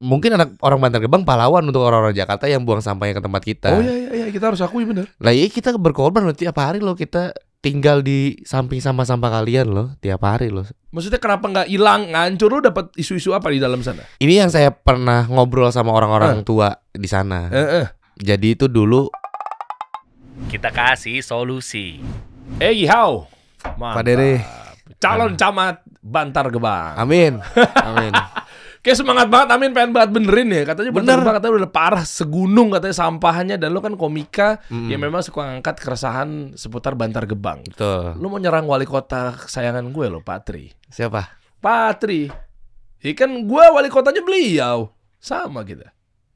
mungkin anak orang Bantar Gebang pahlawan untuk orang-orang Jakarta yang buang sampahnya ke tempat kita. Oh iya, kita harus akui bener. Lah iya kita berkorban loh tiap hari loh, kita tinggal di samping sampah-sampah kalian loh tiap hari loh. Maksudnya kenapa nggak hilang, ngancur? Lu dapat isu-isu apa di dalam sana? Ini yang saya pernah ngobrol sama orang-orang tua di sana. Jadi itu dulu kita kasih solusi. Hao, Pak Dere, calon camat Bantar Gebang. amin. Amin. Kayak semangat banget, Amin pengen banget benerin ya. Katanya Bantar Bener. Gebang katanya udah parah segunung katanya sampahnya. Dan lu kan komika yang memang suka ngangkat keresahan seputar Bantar Gebang. Betul. Lu mau nyerang wali kota kesayangan gue loh, Pak Tri. Siapa? Pak Tri. Ya kan gue wali kotanya beliau. Sama kita.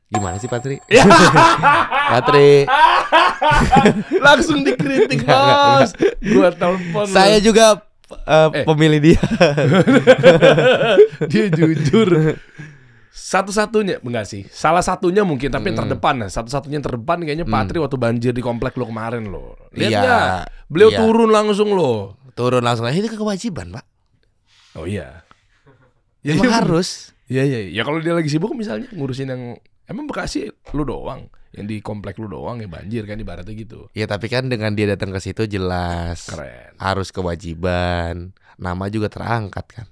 Gimana sih Patri? Patri. Langsung dikritik bos. Gue telepon. Saya juga pemilih dia. Dia jujur. Satu-satunya, enggak sih, salah satunya mungkin, tapi yang terdepan. Satu-satunya yang terdepan kayaknya Patri waktu banjir di komplek lo kemarin lo. Lihat Iya. nggak? Beliau Iya. turun langsung lo. Turun langsung. Itu kewajiban, Pak. Oh iya. Emang harus. Iya. Ya kalau dia lagi sibuk misalnya ngurusin yang emang Bekasi lu doang, yang di komplek lu doang yang banjir kan ibaratnya gitu. Ya tapi kan dengan dia datang ke situ jelas. Keren. Harus kewajiban. Nama juga terangkat kan.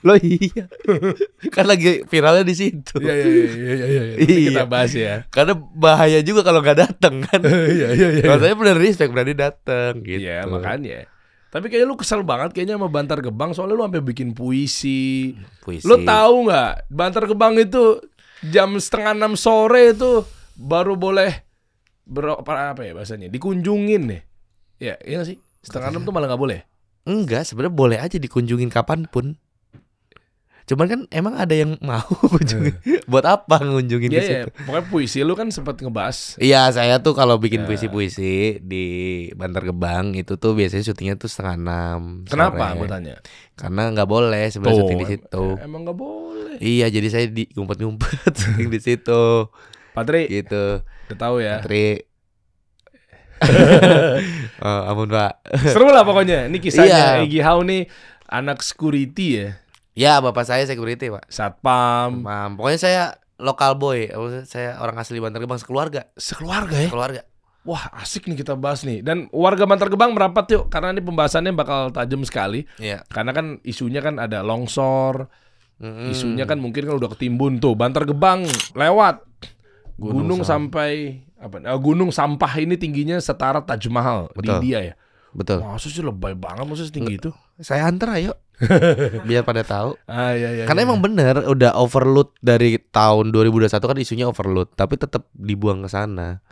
Loh iya. Kan lagi viralnya di situ. Iya. Nanti kita bahas ya. Karena bahaya juga kalau nggak datang kan. Iya. Kalau saya bener respect berani datang gitu. Iya, makanya. Tapi kayaknya lu kesel banget kayaknya sama Bantar Gebang, soalnya lu sampai bikin puisi. Lu tahu nggak? Bantar Gebang itu jam 5:30 sore itu baru boleh apa ya bahasanya? Dikunjungin nih. Ya, iya nggak sih? 5:30 tuh malah nggak boleh. Enggak, sebenarnya boleh aja dikunjungin kapanpun. Cuman kan emang ada yang mau kunjungin. Buat apa ngunjungin di situ? Pokoknya puisi lu kan sempat ngebahas. Iya, saya tuh kalau bikin puisi-puisi di Bantar Gebang itu tuh biasanya syutingnya tuh 5:30. Kenapa? sore. Gue tanya. Karena nggak boleh sebenarnya syuting di situ. Emang nggak boleh. Iya, jadi saya di ngumpet-ngumpet syuting di situ. Patri, Gitu. udah tahu ya. Patri. Oh, ampun, Pak. Seru lah pokoknya. Ini kisahnya Iya. Hao nih anak security ya. Ya, bapak saya security, Pak. Satpam. Pokoknya saya local boy. Saya orang asli Bantar Gebang sekeluarga. Sekeluarga ya. Keluarga. Wah, asik nih kita bahas nih. Dan warga Bantar Gebang merapat yuk, karena ini pembahasannya bakal tajam sekali. Iya. Karena kan isunya kan ada longsor. Isunya kan mungkin kan udah ketimbun tuh. Bantar Gebang lewat gunung sampai gunung sampah ini tingginya setara Taj Mahal di Betul. India ya. Betul. Maksudnya sih lebay banget, maksudnya setinggi itu. Saya antar ayo. Biar pada tahu. Iya. Karena emang bener udah overload dari tahun 2021 kan isunya overload, tapi tetap dibuang ke sana.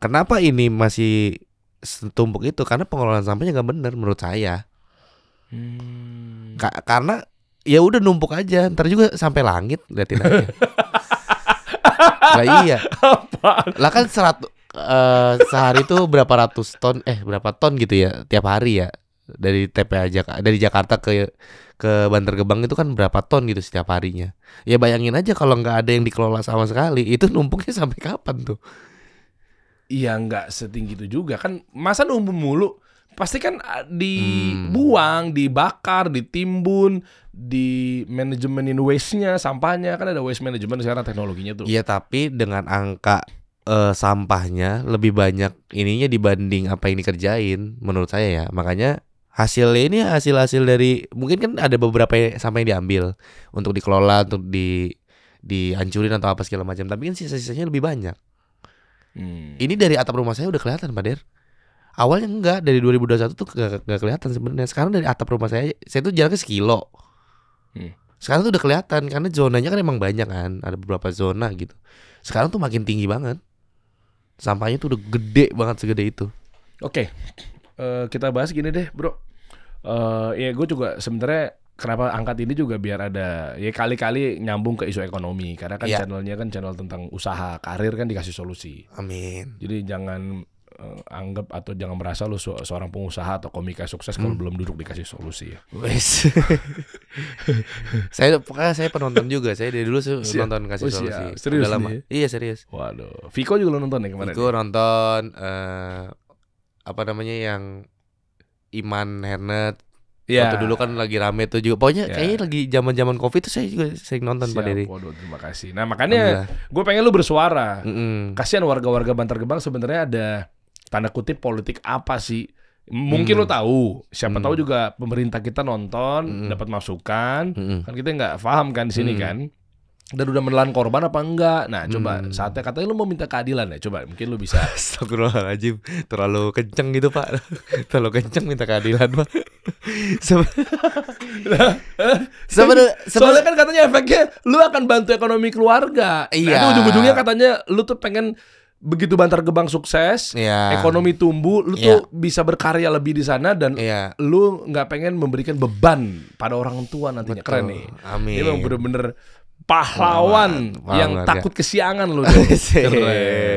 Kenapa ini masih setumpuk itu? Karena pengelolaan sampahnya nggak bener menurut saya. Karena ya udah numpuk aja, ntar juga sampai langit, liatin aja. Lah iya. Lah kan sehari itu berapa ton gitu ya tiap hari ya. Dari dari Jakarta ke Bantar Gebang itu kan berapa ton gitu setiap harinya. Ya bayangin aja kalau nggak ada yang dikelola sama sekali, itu numpuknya sampai kapan tuh? Iya, nggak setinggi itu juga kan. Masa numpuk mulu? Pasti kan dibuang, dibakar, ditimbun, di manajemenin waste-nya, sampahnya. Kan ada waste management sekarang teknologinya tuh. Iya, tapi dengan angka sampahnya lebih banyak ininya dibanding apa yang dikerjain menurut saya ya. Makanya hasilnya ini hasil dari mungkin kan ada beberapa sampah yang diambil untuk dikelola, untuk dihancurin atau apa segala macam. Tapi kan sisa-sisanya lebih banyak. Ini dari atap rumah saya udah kelihatan, Pak Der. Awalnya enggak, dari 2021 tuh gak kelihatan sebenarnya. Sekarang dari atap rumah saya tuh jaraknya 1 kilo. Sekarang tuh udah kelihatan karena zonanya kan emang banyak kan, ada beberapa zona gitu. Sekarang tuh makin tinggi banget. Sampahnya tuh udah gede banget, segede itu. Oke. Kita bahas gini deh, bro. Ya gue juga sebenarnya kenapa angkat ini juga biar ada ya kali-kali nyambung ke isu ekonomi, karena kan channelnya kan channel tentang usaha karir kan dikasih solusi. Amin. Jadi jangan anggap atau jangan merasa lu seorang pengusaha atau komika sukses kalau belum duduk dikasih solusi ya. Wes. Saya penonton juga. Saya dari dulu nonton kasih solusi. Serius udah lama. nih? Iya, serius. Waduh. Viko juga lo nonton ya kemarin? Viko nonton apa namanya yang Iman Hernet. Waktu dulu kan lagi rame tuh juga. Pokoknya kayaknya lagi zaman-zaman Covid tuh saya juga sering nonton Pak Dery. Waduh, terima kasih. Nah, makanya gue pengen lu bersuara. Kasihan warga-warga Bantar Gebang sebenarnya ada tanda kutip politik apa sih? Mungkin lo tahu, siapa tahu juga pemerintah kita nonton, dapat masukan. Kan kita nggak paham kan di sini kan. Dan udah menelan korban apa enggak? Nah, coba saatnya katanya lu mau minta keadilan ya. Coba mungkin lu bisa. Astagfirullahaladzim, terlalu kenceng gitu Pak. Terlalu kenceng minta keadilan Pak. Soalnya kan katanya efeknya lu akan bantu ekonomi keluarga. Iya. Nah, ujung-ujungnya katanya lu tuh pengen begitu Bantar Gebang sukses, ekonomi tumbuh, lu tuh bisa berkarya lebih di sana dan lu nggak pengen memberikan beban pada orang tua nantinya. Betul. Keren nih. Amin. Ini memang bener-bener pahlawan yang takut kesiangan lu.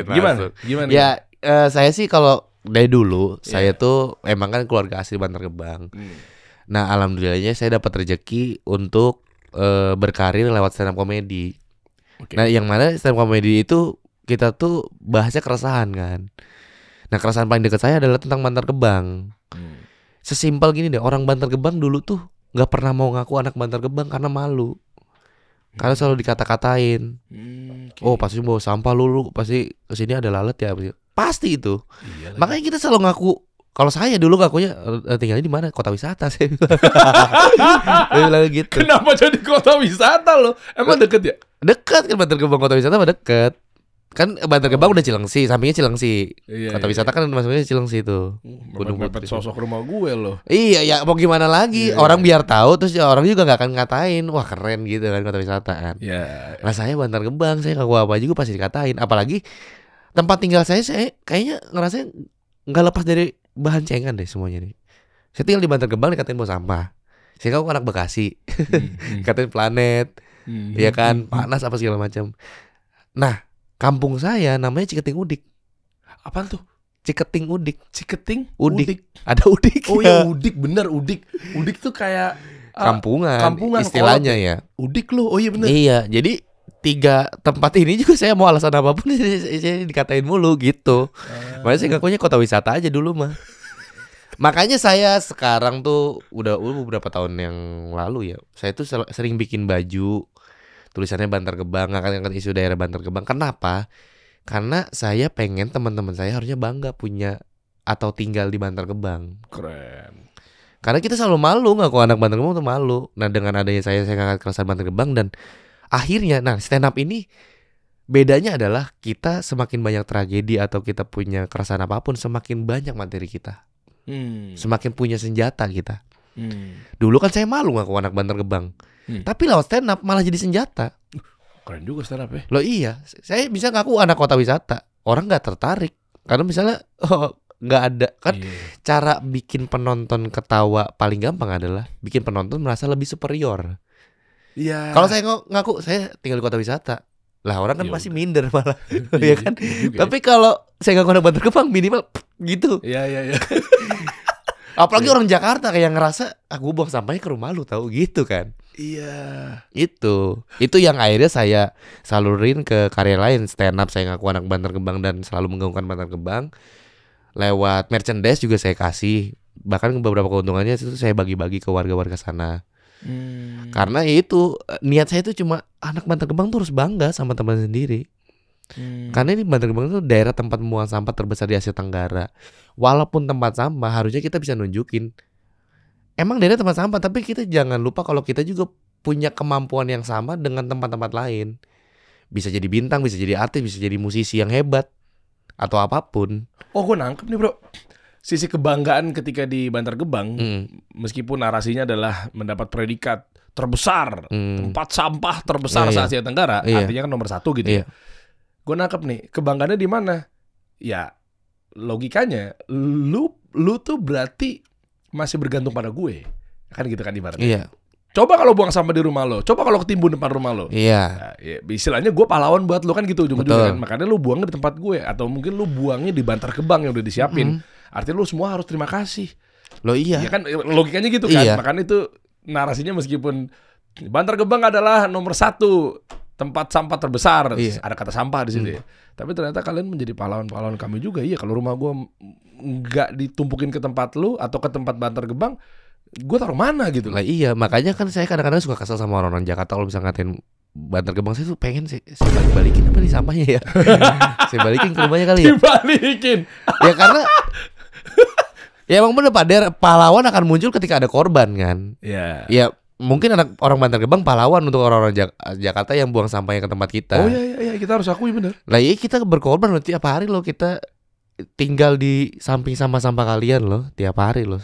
Gimana? Ya saya sih kalau dari dulu saya tuh emang kan keluarga asli Bantar Gebang. Nah alhamdulillahnya saya dapat rezeki untuk berkarir lewat stand up comedy. Nah yang mana stand up comedy itu kita tuh bahasnya keresahan kan. Nah keresahan paling dekat saya adalah tentang Bantar Gebang. Sesimpel gini deh, orang Bantar Gebang dulu tuh nggak pernah mau ngaku anak Bantar Gebang karena malu. Karena selalu dikata-katain. Oh pasti bawa sampah lu pasti kesini ada lalat ya. Pasti itu. Iyalah. Makanya kita selalu ngaku. Kalau saya dulu ngakunya tinggalnya di mana? Kota wisata saya bilang. Saya bilang gitu. Kenapa jadi kota wisata lo? Emang deket ya? Dekat kan Bantar Gebang kota wisata mah deket. Kan Bantar Gebang udah Cilengsi, sampingnya Cilengsi. Kota wisata kan masuknya Cilengsi itu. Gunung Putri. Sosok rumah gue loh. Iya, ya mau gimana lagi? Orang biar tahu terus orang juga nggak akan ngatain, wah keren gitu kan kota wisata kan. Nah saya Bantar Gebang, saya ngaku apa juga pasti dikatain. Apalagi tempat tinggal saya kayaknya ngerasa nggak lepas dari bahan cengan deh semuanya nih. Saya tinggal di Bantar Gebang dikatain bawa sampah. Saya ngaku anak Bekasi, katain planet, ya kan panas apa segala macam. Nah kampung saya namanya Ciketing Udik. Apaan tuh? Ciketing Udik. Ciketing Udik. Ada Udik. Oh ya Udik, bener Udik. Udik tuh kayak kampungan istilahnya ya. Udik loh. Oh iya bener. Iya, jadi 3 tempat ini juga saya mau alasan apapun saya dikatain mulu gitu. Makanya saya ngakunya kota wisata aja dulu mah. Makanya saya sekarang tuh udah beberapa tahun yang lalu ya. Saya tuh sering bikin baju tulisannya Bantar Gebang, ngangkat isu daerah Bantar Gebang. Kenapa? Karena saya pengen teman-teman saya harusnya bangga punya atau tinggal di Bantar Gebang. Keren. Karena kita selalu malu ngaku anak Bantar Gebang tuh malu. Nah dengan adanya saya ngangkat keresahan Bantar Gebang dan akhirnya, nah stand up ini bedanya adalah kita semakin banyak tragedi atau kita punya keresahan apapun, semakin banyak materi kita, semakin punya senjata kita. Dulu kan saya malu ngaku anak Bantar Gebang. Tapi lewat stand up malah jadi senjata. Keren juga stand up ya. Loh iya, saya bisa ngaku anak kota wisata. Orang gak tertarik karena misalnya gak ada kan. Cara bikin penonton ketawa paling gampang adalah bikin penonton merasa lebih superior. Iya. Kalau saya ngaku saya tinggal di kota wisata, lah orang kan pasti minder malah. Ya kan. Tapi kalau saya ngaku anak Bantar Gebang minimal gitu. Iya. Apalagi orang Jakarta kayak ngerasa aku buang sampahnya ke rumah lu tahu gitu kan. Iya. Itu yang akhirnya saya salurin ke karya lain. Stand up saya ngaku anak Bantar Gebang dan selalu menggaungkan Bantar Gebang. Lewat merchandise juga saya kasih. Bahkan beberapa keuntungannya itu saya bagi-bagi ke warga-warga sana. Karena itu niat saya itu cuma anak Bantar Gebang tuh harus bangga sama teman sendiri. Karena ini Bantar Gebang itu daerah tempat pembuangan sampah terbesar di Asia Tenggara. Walaupun tempat sampah harusnya kita bisa nunjukin emang daerah tempat sampah, tapi kita jangan lupa kalau kita juga punya kemampuan yang sama dengan tempat-tempat lain. Bisa jadi bintang, bisa jadi artis, bisa jadi musisi yang hebat atau apapun. Oh, gue nangkep nih, bro. Sisi kebanggaan ketika di Bantar Gebang, meskipun narasinya adalah mendapat predikat terbesar, tempat sampah terbesar se-Asia Tenggara, artinya kan nomor 1 gitu ya. Gue nangkep nih, kebanggaannya di mana? Ya, logikanya, lu tuh berarti masih bergantung pada gue, kan gitu kan ibaratnya. Iya. Coba kalau buang sampah di rumah lo, coba kalau ketimbun depan rumah lo. Iya. Nah, ya, istilahnya gue pahlawan buat lo kan gitu ujung-ujungnya kan. Makanya lo buangnya di tempat gue, atau mungkin lo buangnya di Bantar Gebang yang udah disiapin. Artinya lo semua harus terima kasih. Lo iya. Ya kan logikanya gitu kan. Iya. Makanya itu narasinya meskipun Bantar Gebang adalah nomor 1 tempat sampah terbesar, ada kata sampah di situ ya. Tapi ternyata kalian menjadi pahlawan-pahlawan kami juga. Iya, kalau rumah gue nggak ditumpukin ke tempat lu atau ke tempat Bantar Gebang, gue taruh mana gitu. Lah iya, makanya kan saya kadang-kadang suka kesel sama orang-orang Jakarta kalau bisa ngatain Bantar Gebang. Saya tuh pengen saya balik-balikin apa nih sampahnya ya. Saya balikin ke rumahnya kali ya. Dibalikin. Ya karena ya emang bener Pak, pahlawan akan muncul ketika ada korban kan. Ya. Ya mungkin anak orang Bantar Gebang pahlawan untuk orang-orang Jakarta yang buang sampahnya ke tempat kita. Oh iya, kita harus akui bener. Lah iya, kita berkorban loh tiap hari loh, kita tinggal di samping sampah-sampah kalian loh tiap hari loh.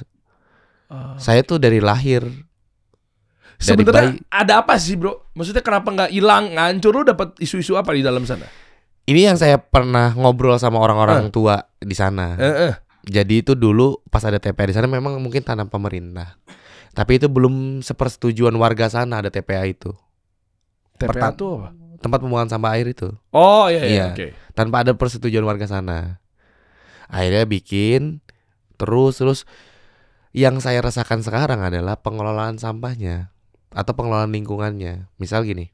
Saya tuh dari lahir. Sebenarnya ada apa sih bro? Maksudnya kenapa nggak hilang, ngancur? Lu dapat isu-isu apa di dalam sana? Ini yang saya pernah ngobrol sama orang-orang tua di sana. Jadi itu dulu pas ada TPA di sana memang mungkin tanah pemerintah. Tapi itu belum sepersetujuan warga sana ada TPA itu. TPA itu apa? Tempat pembuangan sampah air itu. Oh iya. Okay. Tanpa ada persetujuan warga sana. Akhirnya bikin terus yang saya rasakan sekarang adalah pengelolaan sampahnya atau pengelolaan lingkungannya. Misal gini,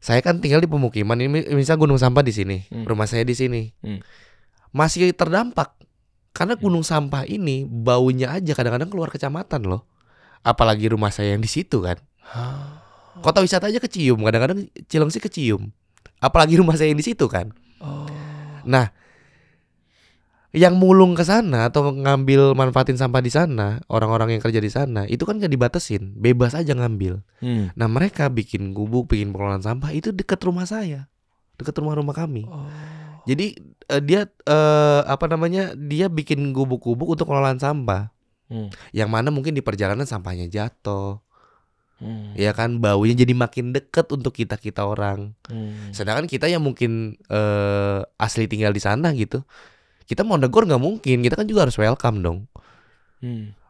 saya kan tinggal di pemukiman ini, misal gunung sampah di sini, rumah saya di sini, masih terdampak karena gunung sampah ini baunya aja kadang-kadang keluar kecamatan loh. Apalagi rumah saya yang di situ kan. Kota wisata aja kecium, kadang-kadang Cilengsi kecium. Apalagi rumah saya yang di situ kan. Nah, yang mulung ke sana atau ngambil manfaatin sampah di sana, orang-orang yang kerja di sana, itu kan gak dibatasin, bebas aja ngambil. Nah mereka bikin gubuk, bikin pengelolaan sampah itu dekat rumah saya, dekat rumah kami. Jadi dia dia bikin gubuk-gubuk untuk pengelolaan sampah, yang mana mungkin di perjalanan sampahnya jatuh, ya kan baunya jadi makin dekat untuk kita orang. Sedangkan kita yang mungkin asli tinggal di sana gitu. Kita mau negor nggak mungkin, kita kan juga harus welcome dong.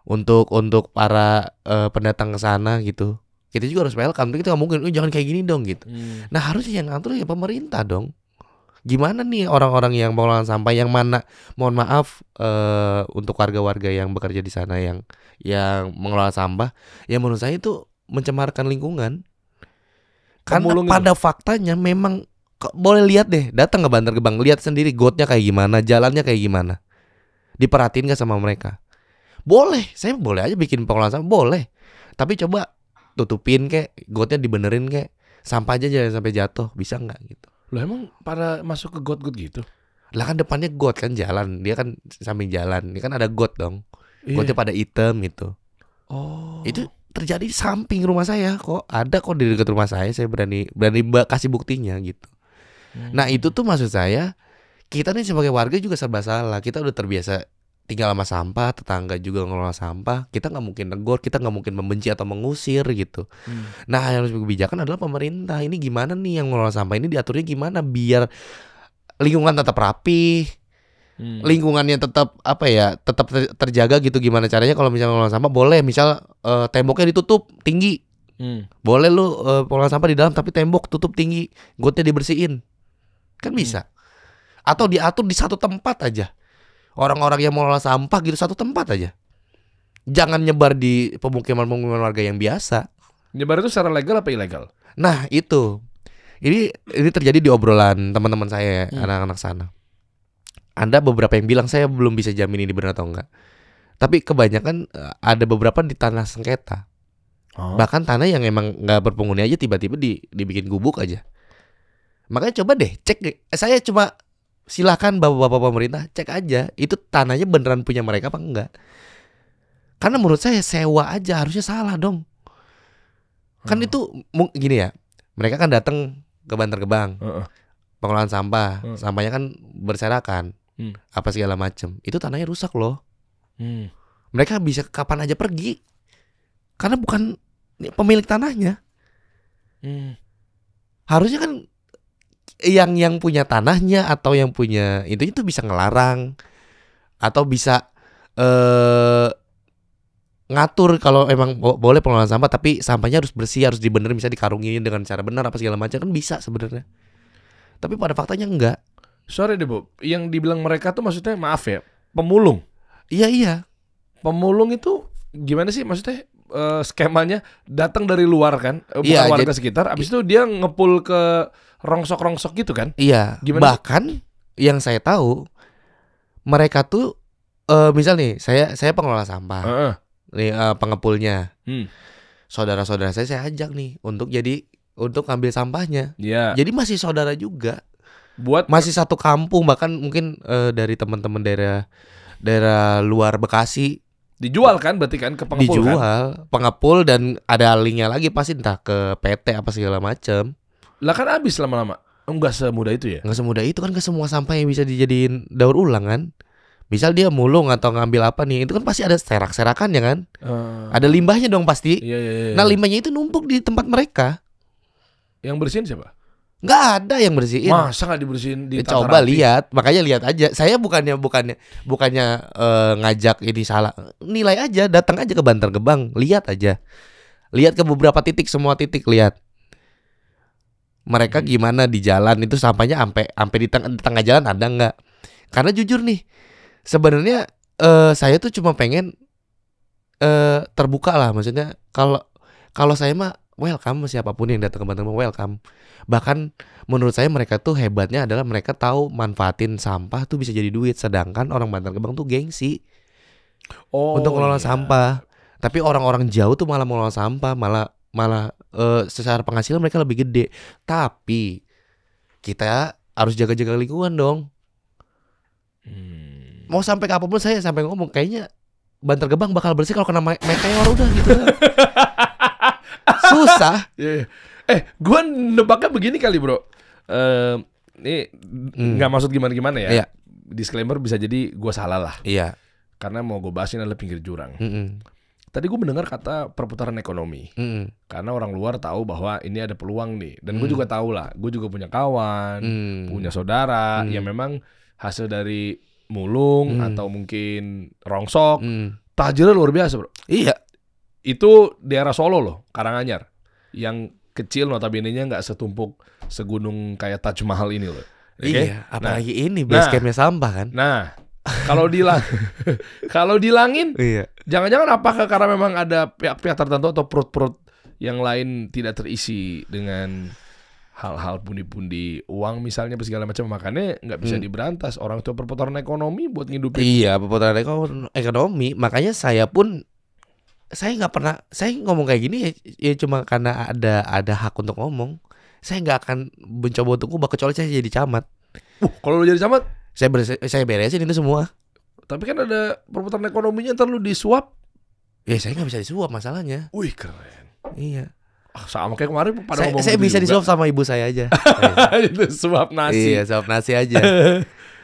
Untuk para pendatang ke sana gitu, kita juga harus welcome. Kita nggak mungkin, jangan kayak gini dong gitu. Nah harusnya yang ngatur ya pemerintah dong. Gimana nih orang-orang yang pengelolaan sampah yang mana, mohon maaf untuk warga-warga yang bekerja di sana yang mengelola sampah, ya menurut saya itu mencemarkan lingkungan. Karena pada faktanya memang boleh lihat deh, datang ke Bantar Gebang, lihat sendiri gotnya kayak gimana, jalannya kayak gimana. Diperhatiin gak sama mereka? Boleh, saya boleh aja bikin pengelolaan sampah, boleh. Tapi coba tutupin kek, gotnya dibenerin kek, sampah aja jangan sampai jatuh, bisa nggak gitu? Loh emang pada masuk ke got-got gitu? Lah kan depannya got kan jalan, dia kan samping jalan, dia kan ada got dong. Gotnya pada hitam gitu. Itu terjadi di samping rumah saya kok, ada kok di dekat rumah saya berani kasih buktinya gitu. Nah itu tuh maksud saya, kita nih sebagai warga juga serba salah. Kita udah terbiasa tinggal sama sampah, tetangga juga ngelola sampah. Kita gak mungkin negor, kita gak mungkin membenci atau mengusir gitu. Nah yang harus kebijakan adalah pemerintah. Ini gimana nih yang ngelola sampah ini diaturnya gimana biar lingkungan tetap rapi, lingkungannya tetap tetap terjaga gitu. Gimana caranya kalau misalnya ngelola sampah boleh misal temboknya ditutup tinggi, boleh lu pengelola sampah di dalam tapi tembok tutup tinggi, gotnya dibersihin. Kan bisa. Atau diatur di satu tempat aja. Orang-orang yang mengelola sampah gitu satu tempat aja. Jangan nyebar di pemukiman-pemukiman warga yang biasa. Nyebar itu secara legal apa ilegal? Nah itu. Ini terjadi di obrolan teman-teman saya, anak-anak sana. Ada beberapa yang bilang, saya belum bisa jamin ini benar atau enggak. Tapi kebanyakan ada beberapa di tanah sengketa. Bahkan tanah yang emang gak berpenghuni aja tiba-tiba dibikin gubuk aja. Makanya coba deh cek, saya cuma silakan bapak-bapak pemerintah cek aja itu tanahnya beneran punya mereka apa enggak. Karena menurut saya sewa aja harusnya salah dong. Kan itu gini ya, mereka kan datang ke Bantar Gebang, pengelolaan sampah, sampahnya kan berserakan, apa segala macem. Itu tanahnya rusak loh. Mereka bisa kapan aja pergi, karena bukan pemilik tanahnya. Harusnya kan yang punya tanahnya atau yang punya itu bisa ngelarang atau bisa ngatur kalau emang boleh pengelolaan sampah tapi sampahnya harus bersih, harus dibenerin, bisa dikarungin dengan cara benar apa segala macam, kan bisa sebenarnya. Tapi pada faktanya enggak. Sorry deh Bob, yang dibilang mereka tuh maksudnya maaf ya, pemulung. Iya. Pemulung itu gimana sih maksudnya? Skemanya datang dari luar kan, bukan warga sekitar. Abis itu dia ngepul ke rongsok-rongsok gitu kan? Iya. Gimana? Bahkan yang saya tahu mereka tuh misal nih saya pengelola sampah. nih pengepulnya. Hmm. Saudara-saudara saya ajak nih untuk ngambil sampahnya. Iya. Jadi masih saudara juga. Buat Masih satu kampung, bahkan mungkin dari teman-teman daerah luar Bekasi. dijual kan berarti kan ke pengepul kan? Dijual, pengepul, dan ada linknya lagi pasti entah ke PT apa segala macam. Lah kan habis lama-lama. Enggak semudah itu ya? Nggak semudah itu kan, ke semua sampah yang bisa dijadiin daur ulang kan. Misal dia mulung atau ngambil apa nih, itu kan pasti ada serak-serakannya kan. Ada limbahnya dong pasti. Iya. Nah limbahnya itu numpuk di tempat mereka. Yang bersihin siapa? Nggak ada yang bersihin. Masa nggak dibersihin di tata Coba rapi? lihat, makanya lihat aja. Saya bukannya ngajak ini salah. Nilai aja, datang aja ke Bantar Gebang, lihat aja. Lihat ke beberapa titik, semua titik lihat. Mereka gimana di jalan itu sampahnya sampai di tengah jalan ada nggak? Karena jujur nih, sebenarnya saya tuh cuma pengen terbuka lah, maksudnya kalau saya mah welcome, siapapun yang datang ke Bantar Gebang welcome. Bahkan menurut saya mereka tuh hebatnya adalah mereka tahu manfaatin sampah tuh bisa jadi duit, sedangkan orang Bantar Gebang tuh gengsi untuk ngelola sampah. Tapi orang-orang jauh tuh malah mengelola sampah, malah secara penghasilan mereka lebih gede. Tapi kita harus jaga-jaga lingkungan dong. Mau sampai kapanpun saya sampai ngomong kayaknya Bantar Gebang bakal bersih kalau kena meteor udah gitu. Susah. Gue nebaknya begini kali bro. Ini nggak maksud gimana-gimana ya. Iya. Disclaimer bisa jadi gue salah lah. Iya. Karena mau gue bahasin adalah pinggir jurang. Tadi gue mendengar kata perputaran ekonomi. Karena orang luar tahu bahwa ini ada peluang nih. Dan gue juga tahu lah. Gue juga punya kawan, punya saudara yang memang hasil dari mulung atau mungkin rongsok. Tajirnya luar biasa bro. Iya. Itu daerah Solo loh, Karanganyar. Yang kecil notabene-nya nggak setumpuk segunung kayak Taj Mahal ini loh. Okay? Iya, apalagi ini base campnya sampah kan. Nah, kalau dilangin, Iya. jangan-jangan apakah karena memang ada pihak-pihak tertentu atau perut-perut yang lain tidak terisi dengan hal-hal pundi-pundi uang misalnya segala macam, makanya nggak bisa diberantas. Orang itu perputaran ekonomi buat ngidupin. Iya, perputaran ekonomi. Makanya saya nggak pernah, saya ngomong kayak gini ya cuma karena ada hak untuk ngomong. Saya nggak akan mencoba untuk ubah kecuali saya jadi camat. Kalau lu jadi camat, saya beresin itu semua. tapi kan ada perputaran ekonominya, ntar lu disuap. Ya saya nggak bisa disuap masalahnya. Wih keren. Iya. Sama kayak kemarin pada ngomong Saya gitu bisa juga. disuap sama ibu saya aja. Itu suap nasi. Iya, suap nasi aja.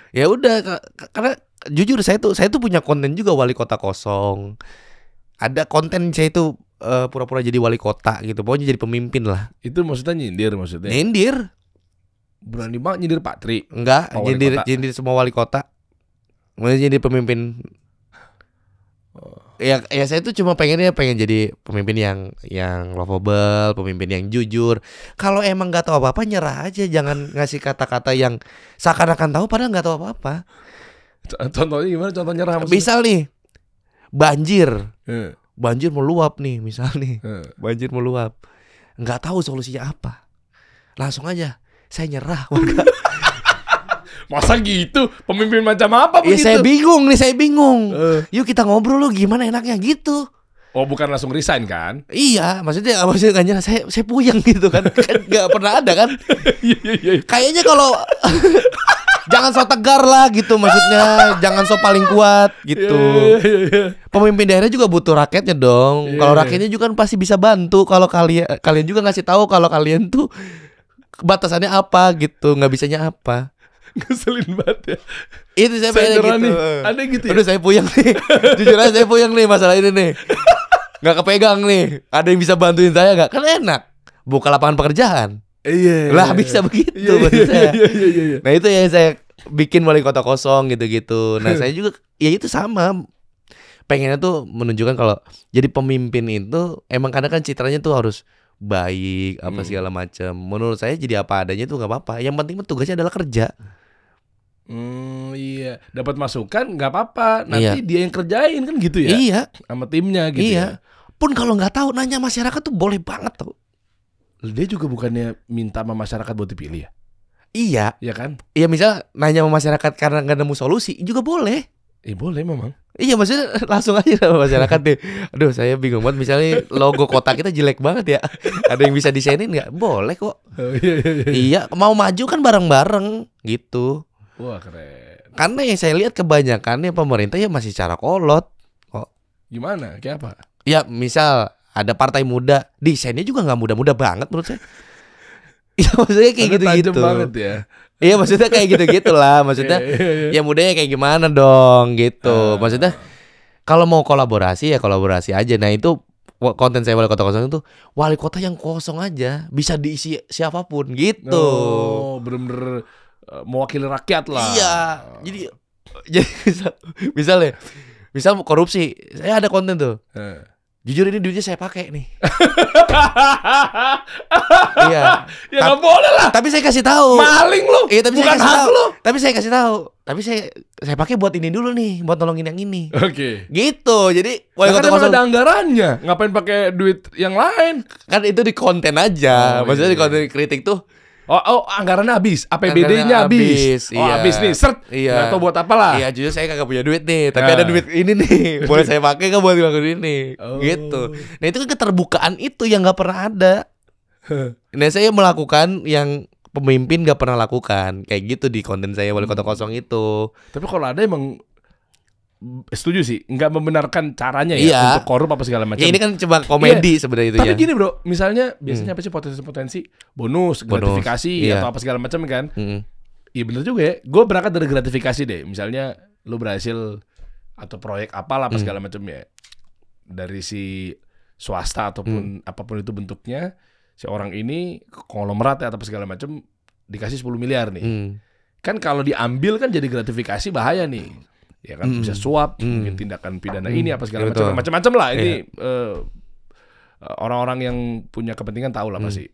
Ya udah, karena jujur saya tuh punya konten juga wali kota kosong. Ada konten saya itu pura-pura jadi wali kota gitu, pokoknya jadi pemimpin lah. Itu maksudnya nyindir maksudnya. Nyindir? Berani banget nyindir Pak Tri. Enggak, Oh, wali kota. nyindir semua wali kota. Maksudnya jadi pemimpin. Ya saya tuh cuma pengen jadi pemimpin yang lovable, pemimpin yang jujur. Kalau emang nggak tahu apa-apa nyerah aja, jangan ngasih kata-kata yang seakan-akan tahu padahal nggak tahu apa-apa. Contohnya gimana? Contoh nyerah maksudnya? Misal nih banjir Eh, meluap nih, misal nih eh. banjir meluap, nggak tahu solusinya apa, langsung aja saya nyerah. Masa gitu? Pemimpin macam apa Ya begitu? saya bingung. Yuk kita ngobrol lu gimana enaknya gitu. Oh bukan langsung resign kan? Iya, maksudnya nggak nyerah, saya puyeng gitu kan. Kan nggak pernah ada kan. Iya. Kayaknya kalau jangan so tegar lah gitu, maksudnya jangan so paling kuat gitu. Iya. Pemimpin daerah juga butuh rakyatnya dong. Iya. Kalau rakyatnya juga kan pasti bisa bantu. Kalau kalian juga ngasih tahu kalau kalian tuh batasannya apa gitu, nggak bisanya apa. Ngeselin banget ya. Itu saya pengen nyerah gitu. nih. Ada gitu ya? Aduh saya puyeng nih. Jujur aja saya puyeng nih masalah ini nih. Nggak kepegang nih. Ada yang bisa bantuin saya nggak? Kan enak. Buka lapangan pekerjaan. Iya. Lah bisa begitu Iya. maksud saya. Iya. Nah itu yang saya bikin wali kota kosong gitu-gitu. Nah saya juga ya itu sama. Pengennya tuh menunjukkan kalau jadi pemimpin itu emang kadang kan citranya tuh harus baik apa segala macam. Menurut saya jadi apa adanya tuh nggak apa-apa. Yang penting tugasnya adalah kerja. Iya. Dapat masukan nggak apa-apa. Nanti Iya. dia yang kerjain kan gitu ya? Iya. Sama timnya gitu Iya. ya? Pun kalau nggak tahu nanya masyarakat tuh boleh banget tuh. Dia juga bukannya minta sama masyarakat buat dipilih ya? Iya. Iya kan? Iya misal nanya sama masyarakat karena nggak nemu solusi juga boleh. Boleh memang. Iya maksudnya langsung aja sama masyarakat deh. Aduh saya bingung banget misalnya logo kota kita jelek banget ya. Ada yang bisa desainin nggak? Boleh kok. Iya mau maju kan bareng-bareng gitu. Wah keren. Karena yang saya lihat kebanyakannya pemerintah ya masih cara kolot kok. Gimana? Kayak apa? Ya misal ada partai muda, desainnya juga nggak muda-muda banget menurut saya. Iya maksudnya kayak gitu-gitu. Tajam banget ya. Iya maksudnya kayak gitu-gitu lah. Maksudnya ya mudanya kayak gimana dong gitu. Maksudnya kalau mau kolaborasi ya kolaborasi aja. Nah itu konten saya wali kota kosong itu wali kota yang kosong aja, bisa diisi siapapun gitu. Oh bener-bener mewakili rakyat lah. Iya. Jadi misal korupsi, saya ada konten tuh. Jujur ini duitnya saya pakai nih. Iya. Ya nggak boleh lah. Tapi saya kasih tahu. Maling lu. Iya, tapi bukan saya kasih hak tahu. lu. Tapi saya kasih tahu. Tapi saya pakai buat ini dulu nih, buat nolongin yang ini. Oke. Gitu. Jadi Kan emang ada anggarannya. Ngapain pakai duit yang lain? kan itu di konten aja. Maksudnya di konten kritik tuh. Oh, anggarannya habis, APBD-nya habis. Iya. Habis nih, seret. Iya. Nggak tahu buat apa lah. Iya, jujur saya kagak punya duit nih, tapi ada duit ini nih. Boleh saya pakai nggak buat ngelakuin ini? Gitu. Nah itu kan keterbukaan itu yang nggak pernah ada. Nah saya melakukan yang pemimpin nggak pernah lakukan, kayak gitu di konten saya wali kota kosong itu. Tapi kalau ada emang setuju sih, nggak membenarkan caranya ya Iya. untuk korup apa segala macam. Ya ini kan cuma komedi sebenarnya itu Tapi ya. gini bro, misalnya biasanya apa sih potensi bonus, gratifikasi iya. atau apa segala macam kan? Mm-mm. Iya bener juga ya. Gue berangkat dari gratifikasi deh. Misalnya lu berhasil atau proyek apalah apa segala macam ya dari si swasta ataupun apapun itu bentuknya, si orang ini konglomerat atau apa segala macam dikasih 10 miliar nih. Kan kalau diambil kan jadi gratifikasi bahaya nih. Ya kan bisa suap, mungkin tindakan pidana ini apa segala Betul. macam lah ini orang-orang yang punya kepentingan tahu lah pasti.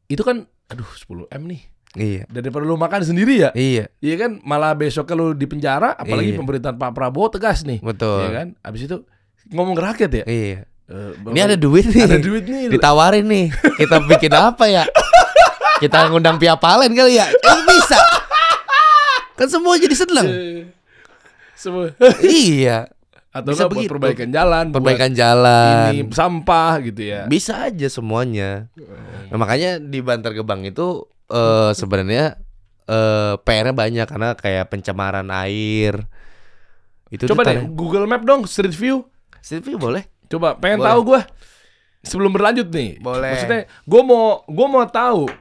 Itu kan aduh 10 M nih. Iya. Daripada lu makan sendiri ya. Iya. Iya kan malah besoknya lu di penjara apalagi Iya. pemerintahan Pak Prabowo tegas nih. Betul. Iya kan? Abis itu ngomong ke rakyat ya. Iya. Ini ada duit nih. Ada duit nih. Ditawarin nih. Kita bikin apa ya? Kita ngundang Pia Palen kali ya? Bisa. Kan semua jadi seneng. Semua. Iya. Atau Bisa nggak buat begitu. perbaikan jalan, Perbaikan buat jalan. ini sampah gitu ya. Bisa aja semuanya. Nah, makanya di Bantar Gebang itu sebenarnya PR-nya banyak karena kayak pencemaran air. Itu Coba tuh deh Google Map dong, Street View. Street View boleh? Coba pengen Boleh. tahu gue. Sebelum berlanjut nih. Boleh. Maksudnya gue mau tahu.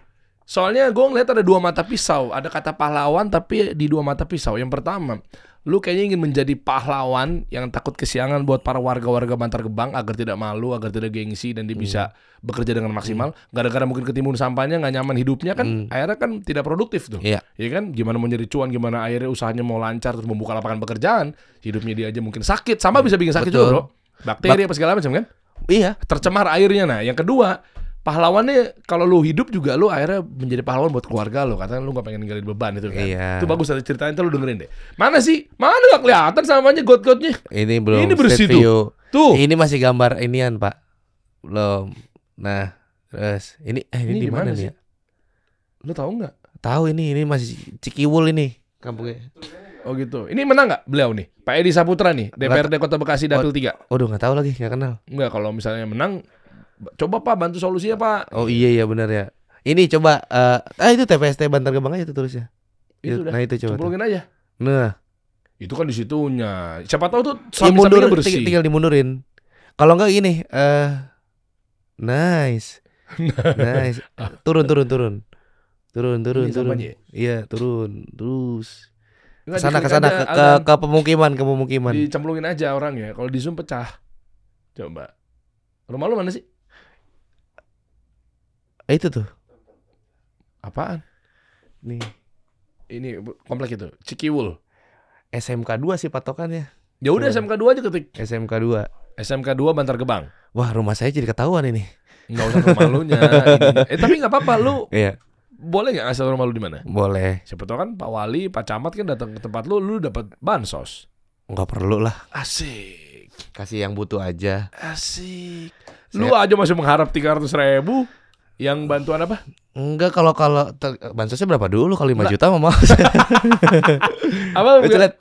Soalnya gue ngeliat ada dua mata pisau. Ada kata pahlawan tapi di dua mata pisau. Yang pertama, lu kayaknya ingin menjadi pahlawan yang takut kesiangan buat para warga-warga Bantar Gebang agar tidak malu, agar tidak gengsi dan dia bisa bekerja dengan maksimal. Gara-gara mungkin ketimbun sampahnya nggak nyaman hidupnya kan, akhirnya kan tidak produktif tuh. Iya. Iya kan? Gimana mau nyari cuan, gimana akhirnya usahanya mau lancar terus membuka lapangan pekerjaan, hidupnya dia aja mungkin sakit. Sampah bisa bikin sakit Betul. juga, Bro. Bakteri apa segala macam kan? Iya. Tercemar airnya. Nah, yang kedua, pahlawannya kalau lu hidup juga lu akhirnya menjadi pahlawan buat keluarga lu. Katanya lu gak pengen ninggalin beban itu kan. Iya. Itu bagus, ada ceritain itu lu dengerin deh. Mana sih? Mana gak kelihatan samanya got-gotnya? Ini belum. Ini bersih Street View. Tuh. Ini masih gambar inian, Pak. Belum. Nah, terus ini Ini di mana sih? nih? Ya? Lu tahu nggak? Tahu ini masih Cikiwul ini kampungnya. Oh gitu. Ini menang nggak beliau nih? Pak Edi Saputra nih, DPRD Kota Bekasi Dapil 3. Waduh, nggak tahu lagi, nggak kenal. Enggak, kalau misalnya menang, coba Pak bantu solusinya Pak. Oh iya benar ya. Ini coba itu TPST Bantar Gebang aja tuh tulisnya. Itu dah. Nah itu coba. Cemplungin aja. Nah, Itu kan di situnya. Siapa tahu tuh ya mundur, samping-sampingnya bersih. tinggal dimundurin. Kalau nggak gini, nice. Nice. Turun. Ini sampahnya ya? Iya, turun. Terus Nggak, kesana diklik aja, ke Aldan. ke pemukiman. Dicemplungin aja orangnya. Kalau di Zoom pecah. Coba. Rumah lu mana sih? Itu tuh. Apaan? Nih, Ini komplek itu. Cikiwul. SMK 2 sih patokannya. Ya udah Tuh. SMK 2 aja ketik. SMK 2. SMK 2 Bantar Gebang. Wah, rumah saya jadi ketahuan ini. Enggak usah rumah lu nya. Tapi enggak apa-apa lu. Iya, Boleh enggak ngasih rumah lu di mana? boleh. Siapa tahu kan Pak Wali, Pak Camat kan datang ke tempat lu dapat bansos. Nggak perlu lah. Asik. Kasih yang butuh aja. Asik. Lu aja masih mengharap 300.000 yang bantuan apa? Enggak, kalau bansosnya berapa dulu? Kalau 5 juta mah mau. Apa? Coba lihat.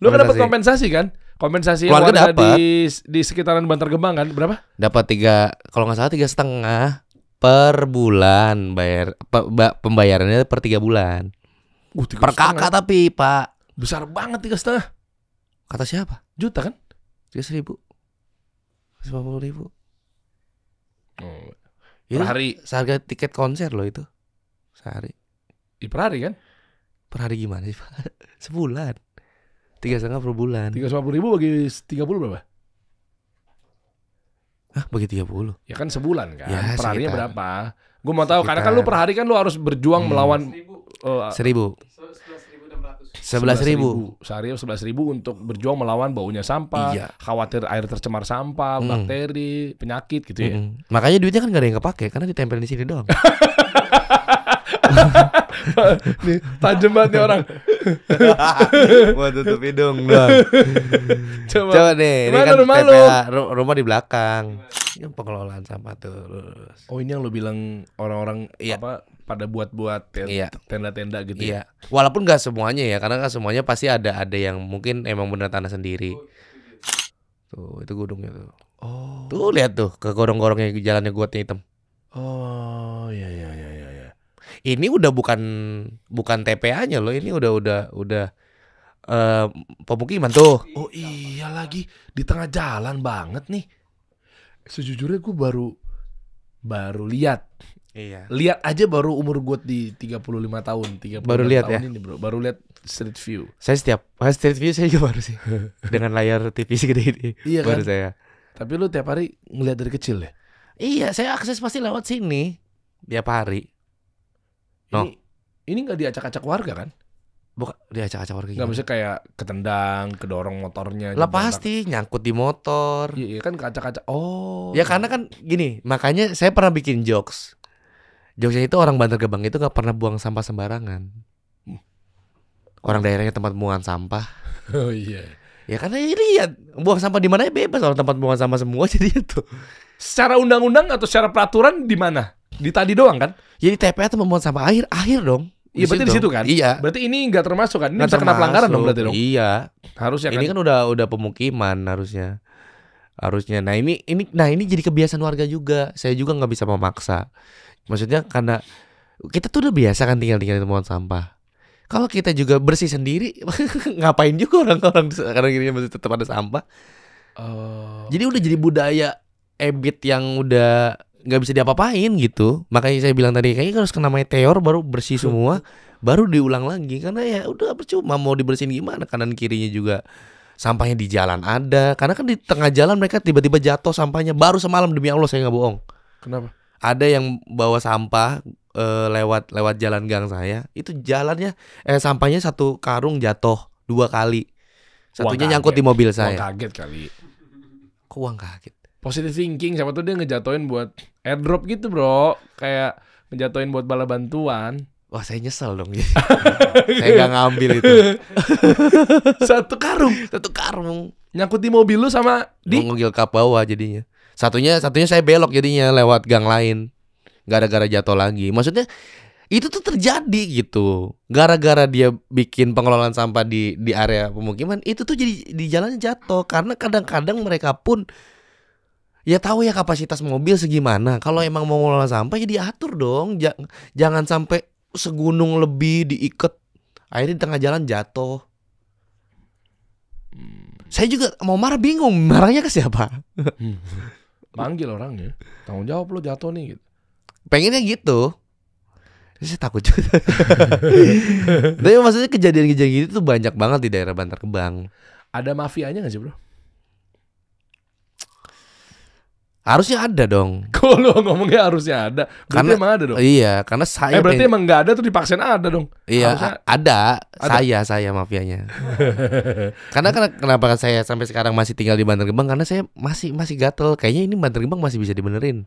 Lu kan dapat Kompensasi. kompensasi kan? Kompensasi yang Keluarga warga di sekitaran Bantar Gebang kan? Berapa? Dapat 3, kalau nggak salah 3,5 per bulan bayar. Pembayarannya per 3 bulan. Per 3,5. kakak tapi Pak. Besar banget 3,5 Kata siapa? juta kan? 3.000, 150.000. Per hari. Seharga tiket konser loh itu sehari. Per hari kan? Per hari gimana sih Pak? Sebulan 3,5 per bulan. 350.000 bagi 30 berapa? Hah, bagi 30? Ya kan sebulan kan? Ya, per harinya sekitar. berapa? Gue mau tahu karena kan lu per hari kan lu harus berjuang melawan 1.000. 11.000. Sehari 11.000 untuk berjuang melawan baunya sampah, Iya. khawatir air tercemar sampah, bakteri, penyakit gitu ya. Makanya duitnya kan gak ada yang kepake karena ditempel di sini doang. Nih, tajam banget nih orang. Mau tutup hidung doang. Coba deh, ini Gimana kan rumah lu? TPA, rumah di belakang. Ini pengelolaan sampah tuh. Oh, ini yang lu bilang orang-orang Iya. apa pada buat Iya. tenda-tenda gitu ya. Iya. Walaupun gak semuanya ya, karena kan semuanya pasti ada yang mungkin emang bener tanah sendiri. Tuh, itu gedungnya tuh. Oh. Tuh lihat tuh ke gorong-gorongnya jalannya gua hitam. Oh, iya. Ini udah bukan TPA-nya loh, ini udah pemukiman tuh. Oh iya lagi di tengah jalan banget nih. Sejujurnya gue baru lihat. Iya. Lihat aja baru umur gue di 35 tahun, 36 Baru lihat tahun ya? ini, Bro. Baru lihat Street View. Saya Street View saya juga baru sih. Dengan layar TV segede ini. Iya baru kan? saya. Tapi lu tiap hari ngeliat dari kecil ya? Iya, saya akses pasti lewat sini tiap hari. No. Ini enggak diacak-acak warga kan? Bukan diacak-acak warga Enggak gimana? bisa kayak ketendang, kedorong motornya. Lah jebak. pasti nyangkut di motor. Iya kan kacak-kacak. Oh. Ya karena kan gini, makanya saya pernah bikin jokes. Jokesnya itu orang Bantar Gebang itu gak pernah buang sampah sembarangan. Orang daerahnya tempat buangan sampah. Oh iya. Ya karena ya lihat buang sampah di mana ya bebas, orang tempat buangan sampah semua jadi itu. Secara undang-undang atau secara peraturan di mana? Di tadi doang kan? Jadi TPA itu membuang sampah akhir dong. Iya berarti di situ kan? Iya. Berarti ini nggak termasuk kan? Ini Nggak bisa kena pelanggaran termasuk. dong berarti dong. Iya. Harusnya kan. Ini kan udah pemukiman harusnya. Nah ini jadi kebiasaan warga juga. Saya juga nggak bisa memaksa. Maksudnya karena kita tuh udah biasa kan tinggal di tempat sampah. Kalau kita juga bersih sendiri, ngapain juga orang-orang sekarang ini masih tetap ada sampah. Jadi udah jadi budaya ebit yang udah nggak bisa diapa-apain gitu. Makanya saya bilang tadi kayaknya harus kena meteor baru bersih semua, baru diulang lagi. Karena ya udah percuma mau dibersihin gimana, kanan kirinya juga sampahnya di jalan ada. Karena kan di tengah jalan mereka tiba-tiba jatuh sampahnya. Baru semalam demi Allah saya nggak bohong. Kenapa? Ada yang bawa sampah lewat jalan gang saya. Itu jalannya sampahnya satu karung jatuh 2 kali. Satunya nyangkut di mobil Uang saya. kaget kali. Kok uang kaget? Positive thinking, siapa tuh dia ngejatoin buat airdrop gitu bro. Kayak ngejatoin buat bala bantuan. Wah saya nyesel dong. Saya gak ngambil itu. Satu karung nyangkut di mobil lu sama di Ngegil kap bawah jadinya. Satunya saya belok jadinya lewat gang lain. Gara-gara jatuh lagi. Maksudnya itu tuh terjadi gitu. Gara-gara dia bikin pengelolaan sampah di area pemukiman, itu tuh jadi di jalannya jatuh. Karena kadang-kadang mereka pun ya tahu ya kapasitas mobil segimana. Kalau emang mau mengelola sampah ya diatur dong. Jangan sampai segunung lebih diikat. Akhirnya di tengah jalan jatuh. Saya juga mau marah bingung. Marahnya ke siapa? manggil orangnya. Tanggung jawab lo jatuh nih gitu. Pengennya gitu. Saya takut juga. Tapi maksudnya kejadian-kejadian gitu tuh banyak banget di daerah Bantar Gebang. Ada mafianya gak sih bro? Harusnya ada dong. Kok lo ngomongnya harusnya ada? Berarti Karena emang ada dong? Iya, karena saya berarti emang gak ada tuh dipaksain ada dong? Iya, Harusnya- ada. Ada. Saya mafianya. Karena kenapa saya sampai sekarang masih tinggal di Bantar Gebang, karena saya masih gatel. Kayaknya ini Bantar Gebang masih bisa dibenerin.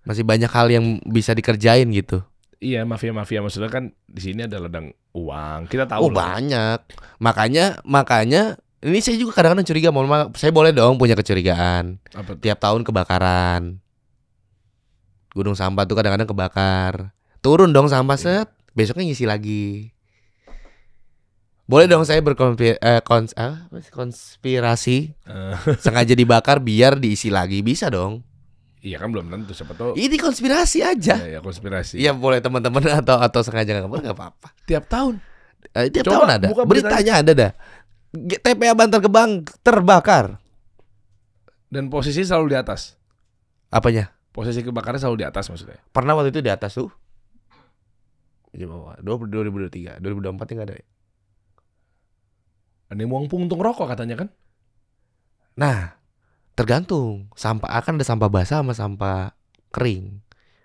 Masih banyak hal yang bisa dikerjain gitu. Iya mafia-mafia maksudnya kan di sini ada ladang uang. Kita tahu Oh lah. banyak. Makanya ini saya juga kadang-kadang curiga. Mohon maaf, saya boleh dong punya kecurigaan. Apa tuh? Tiap tahun kebakaran. Gunung sampah tuh kadang-kadang kebakar. Turun dong sampah set. Besoknya ngisi lagi. Boleh dong saya konspirasi sengaja dibakar biar diisi lagi, bisa dong. Iya kan belum tentu, siapa tahu. Ini konspirasi aja. Ya konspirasi. Iya boleh teman-teman atau sengaja nggak apa-apa. Tiap tahun. Tiap Coba tahun ada. buka Beritanya ada dah. TPA Bantar Gebang terbakar. Dan posisi selalu di atas. Apanya? Posisi kebakarannya selalu di atas maksudnya. Pernah waktu itu di atas tuh. 2023, 2024 nggak ada ya? Ada yang buang puntung rokok katanya kan? Nah, tergantung. Sampah akan ada sampah basah sama sampah kering.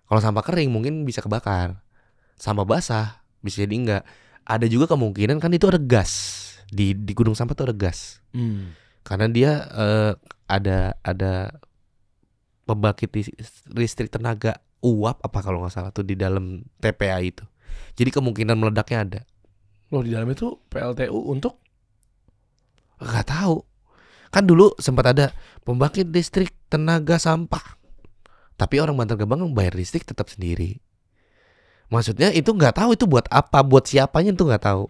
Kalau sampah kering mungkin bisa kebakar. Sampah basah bisa jadi enggak. Ada juga kemungkinan kan itu ada gas. Di gunung sampah tuh ada gas. Karena dia ada pembangkit listrik tenaga uap apa kalau nggak salah tuh di dalam TPA itu. Jadi kemungkinan meledaknya ada. Loh di dalam itu PLTU untuk? Nggak tahu. Kan dulu sempat ada pembangkit listrik tenaga sampah. Tapi orang Bantar Gebang bayar listrik tetap sendiri. Maksudnya itu nggak tahu itu buat apa, buat siapanya itu nggak tahu.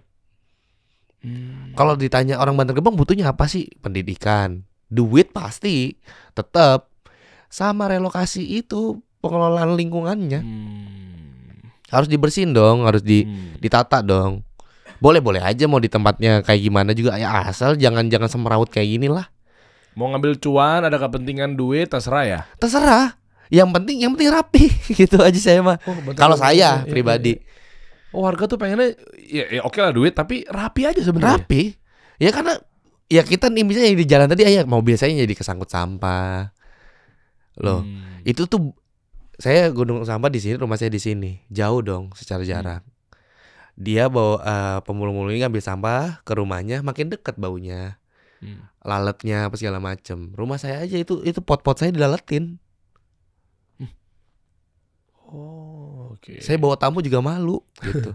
Kalau ditanya orang Bantar Gebang butuhnya apa sih? Pendidikan, duit pasti, tetap sama relokasi itu pengelolaan lingkungannya. Harus dibersihin dong, harus ditata dong. Boleh-boleh aja mau di tempatnya kayak gimana juga ya, asal jangan semeraut kayak gini lah. Mau ngambil cuan, ada kepentingan duit, terserah ya. Terserah. Yang penting rapi gitu aja saya mah. Kalau saya pribadi. Oh warga tuh pengennya ya oke lah duit tapi rapi aja sebenarnya. Rapi. Ya karena ya kita nih misalnya di jalan tadi aja mobil saya jadi kesangkut sampah. Loh, itu tuh saya gunung sampah di sini, rumah saya di sini. Jauh dong secara jarak. Dia bawa pemulung-mulung ini ngambil sampah ke rumahnya, makin dekat baunya. Lalatnya apa segala macem. Rumah saya aja itu pot-pot saya dilaletin. Oh, oke. Saya bawa tamu juga malu gitu.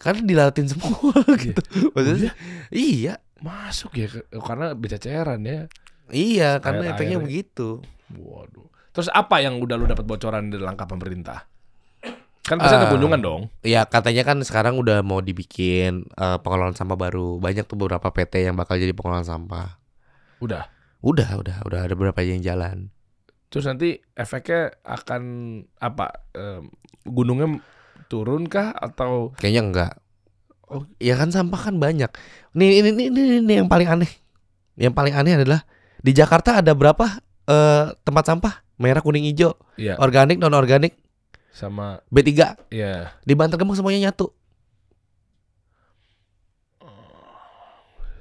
Karena dilalatin semua gitu. Maksudnya iya, masuk ya karena bececeran ya. Iya, karena efeknya begitu. Waduh. Terus apa yang udah lu dapat bocoran dari langkah pemerintah? Kan pasti ada kunjungan dong. Iya, katanya kan sekarang udah mau dibikin pengelolaan sampah baru. Banyak tuh beberapa PT yang bakal jadi pengelolaan sampah. Udah ada beberapa yang jalan. Terus nanti efeknya akan apa? Gunungnya turun kah atau? Kayaknya enggak. Oh, ya kan sampah kan banyak. Ini yang paling aneh. Yang paling aneh adalah di Jakarta ada berapa tempat sampah? Merah, kuning, hijau. Iya. Organik, non organik. Sama B3. Iya. Di Bantar Gebang semuanya nyatu.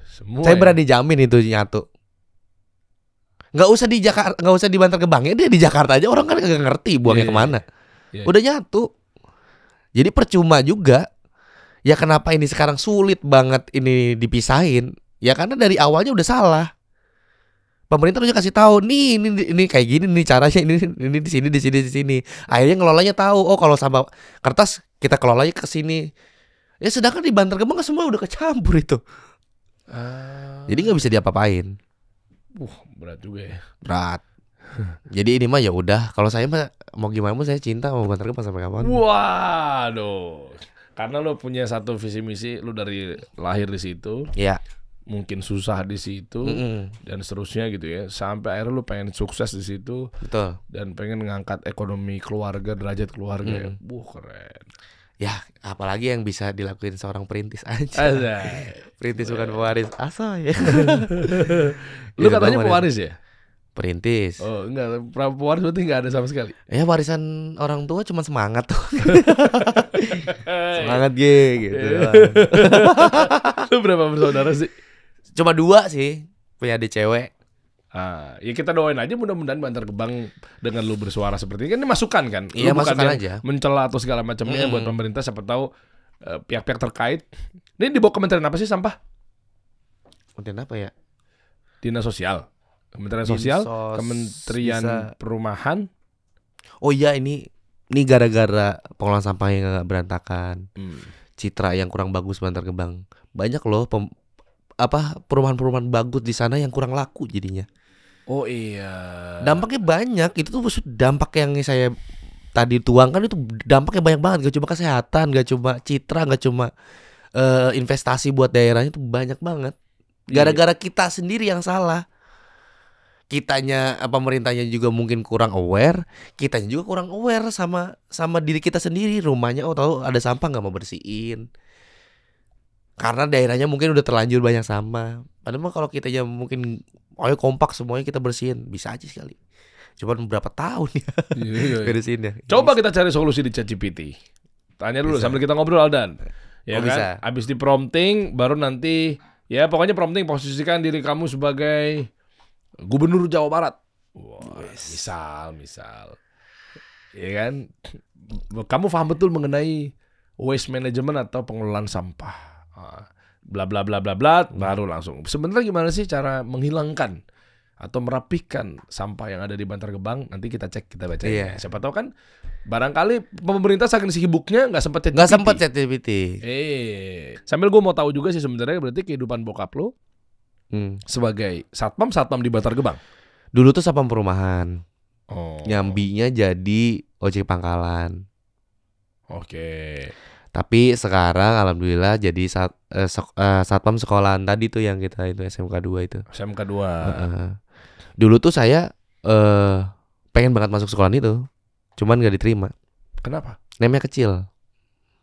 Semua. Saya berani jamin itu nyatu. Nggak usah di Jakarta, nggak usah di Bantar Gebang ya, dia di Jakarta aja orang kan nggak ngerti buangnya kemana. Udah nyatu. Jadi percuma juga. Ya kenapa ini sekarang sulit banget ini dipisahin? Ya karena dari awalnya udah salah. Pemerintah harusnya kasih tahu ini kayak gini nih caranya, ini di sini. Akhirnya ngelolanya tahu. Oh kalau sampah kertas kita kelolanya ke sini. Ya sedangkan di Bantar Gebang semua udah kecampur itu. Jadi nggak bisa diapa-apain. Berat juga ya. Berat. Jadi ini mah ya udah. Kalau saya mah mau gimana pun saya cinta sama Bantar Gebang sampai kapan. Waduh. Karena lo punya satu visi misi, lo dari lahir di situ. Iya. Mungkin susah di situ dan seterusnya gitu ya. Sampai akhirnya lo pengen sukses di situ. Betul. Dan pengen ngangkat ekonomi keluarga, derajat keluarga ya. Keren. Ya, apalagi yang bisa dilakuin seorang perintis aja. Perintis bukan pewaris. Asal ya. Lu katanya pewaris ya? Perintis. Oh, enggak, pewaris berarti enggak ada sama sekali. Ya warisan orang tua cuma semangat tuh. Semangat gitu. Lu berapa bersaudara sih? Cuma 2 sih. Punya adik cewek. Ya kita doain aja mudah-mudahan Bantar Gebang dengan lu bersuara seperti ini kan ini masukan kan. Iya, lu masukan aja. Mencela atau segala macamnya buat pemerintah, siapa tahu pihak-pihak terkait. Ini dibawa kementerian apa sih sampah? Kementerian apa ya? Dinas Sosial. Kementerian Sosial, Kementerian Perumahan. Oh iya, ini gara-gara pengelolaan sampah yang gak berantakan. Citra yang kurang bagus Bantar Gebang. Banyak loh perumahan-perumahan bagus di sana yang kurang laku jadinya. Oh iya. Dampaknya banyak. Itu tuh dampak yang saya tadi tuangkan itu dampaknya banyak banget. Gak cuma kesehatan, gak cuma citra, gak cuma investasi buat daerahnya tuh banyak banget. Gara-gara kita sendiri yang salah. Kitanya, pemerintahnya juga mungkin kurang aware, kitanya juga kurang aware sama diri kita sendiri. Rumahnya tahu ada sampah nggak mau bersihin. Karena daerahnya mungkin udah terlanjur banyak sampah. Padahal mah kalau kitanya mungkin ayo kompak semuanya kita bersihin, bisa aja sekali. Cuman berapa tahun ya bersihinnya. Coba kita cari solusi di ChatGPT. Tanya dulu sambil kita ngobrol, Aldan. Ya kan? Bisa. Abis di prompting baru nanti ya pokoknya prompting posisikan diri kamu sebagai Gubernur Jawa Barat. Wah, misal. Ya kan? Kamu paham betul mengenai waste management atau pengelolaan sampah. Bla bla bla bla bla, baru langsung. Sebenarnya gimana sih cara menghilangkan atau merapikan sampah yang ada di Bantar Gebang? Nanti kita cek, kita baca. Iya. Siapa tahu kan barangkali pemerintah saking sibuknya nggak sempat ChatGPT. Sambil gue mau tahu juga sih sebenarnya berarti kehidupan bokap lo sebagai satpam di Bantar Gebang. Dulu tuh satpam perumahan. Oh. Nyambinya jadi ojek pangkalan. Oke. Tapi sekarang alhamdulillah jadi satpam sekolahan tadi tuh yang kita itu SMK 2 itu. SMK 2. Dulu tuh saya pengen banget masuk sekolahan itu. Cuman gak diterima. Kenapa? Namanya kecil.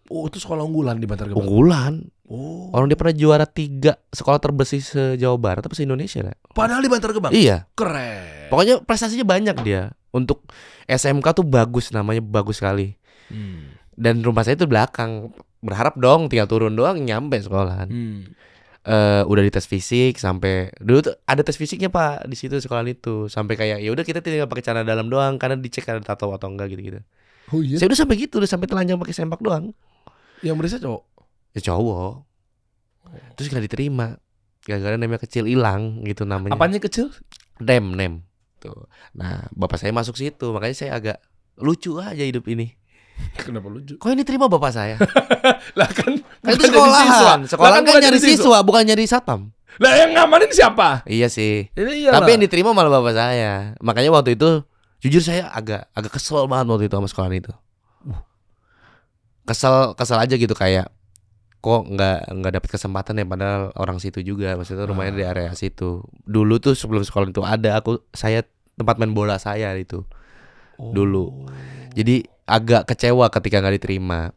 Oh, itu sekolah unggulan di Bantar Gebang. Unggulan. Oh. Orang dia pernah juara 3 sekolah terbersih se-Jawa Barat atau se-Indonesia lah. Padahal di Bantar Gebang. Iya. Keren. Pokoknya prestasinya banyak dia. Untuk SMK tuh bagus, namanya bagus sekali. Dan rumah saya itu belakang. Berharap dong tinggal turun doang nyampe sekolahan. Udah dites fisik sampai dulu tuh ada tes fisiknya Pak di situ sekolahan itu. Sampai kayak ya udah kita tinggal pakai celana dalam doang karena dicek ada tato atau enggak gitu-gitu. Oh iya. Saya udah sampai gitu, udah sampai telanjang pakai sempak doang. Yang berisa cowok? Ya cowok. Terus gak diterima. Gara-gara namanya kecil hilang gitu namanya. Apanya kecil? Nem. Tuh. Nah, bapak saya masuk situ, makanya saya agak lucu aja hidup ini. Kenapa lucu? Kok ini terima bapak saya? Lah kan itu sekolahan. Sekolahan kan nyari siswa, bukan nyari satpam. Lah yang ngamanin siapa? Iya sih. Iyalah. Tapi yang diterima malah bapak saya. Makanya waktu itu jujur saya agak kesel banget waktu itu sama sekolahan itu. Kesel aja gitu kayak kok nggak dapat kesempatan ya padahal orang situ juga, maksudnya rumahnya di area situ. Dulu tuh sebelum sekolah itu ada saya tempat main bola saya itu dulu. Jadi agak kecewa ketika nggak diterima.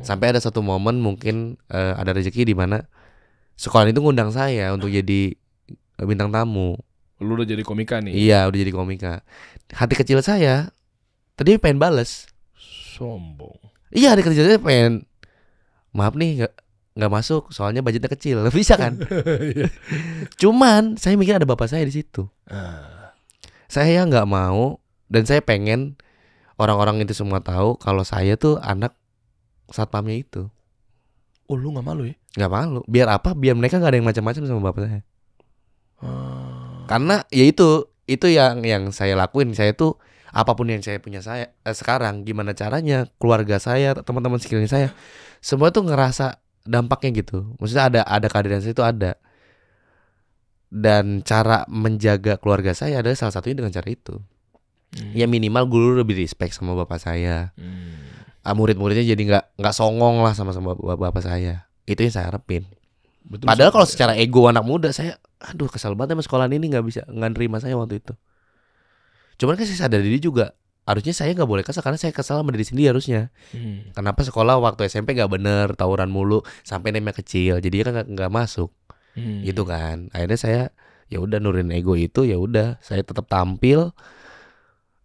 Sampai ada satu momen mungkin ada rezeki di mana sekolah itu ngundang saya untuk jadi bintang tamu. Lu udah jadi komika nih? Iya udah jadi komika. Hati kecil saya tadi pengen bales. Sombong. Iya hati kecil saya pengen maaf nih nggak masuk soalnya budgetnya kecil. Bisa kan? Cuman saya mikir ada bapak saya di situ. Saya nggak mau dan saya pengen orang-orang itu semua tahu kalau saya tuh anak satpamnya itu. Oh lu nggak malu ya? Nggak malu. Biar apa? Biar mereka nggak ada yang macam-macam sama bapak saya. Karena ya itu yang saya lakuin. Saya tuh apapun yang saya punya sekarang, gimana caranya keluarga saya, teman-teman sekeliling saya, semua tuh ngerasa dampaknya gitu. Maksudnya ada kehadiran saya itu ada. Dan cara menjaga keluarga saya adalah salah satunya dengan cara itu. Ya minimal guru lebih respect sama bapak saya. Murid-muridnya jadi nggak songong lah sama bapak saya. Itu yang saya harapin. Betul, padahal kalau secara ego anak muda saya, aduh kesal banget sama sekolah ini nggak nerima saya waktu itu. Cuman kan saya sadar diri juga, harusnya saya nggak boleh kesal karena saya kesal sama diri sendiri harusnya. Kenapa sekolah waktu SMP nggak bener, tawuran mulu, sampai namanya kecil, jadi kan nggak masuk, gitu kan. Akhirnya saya ya udah nurunin ego itu, ya udah saya tetap tampil.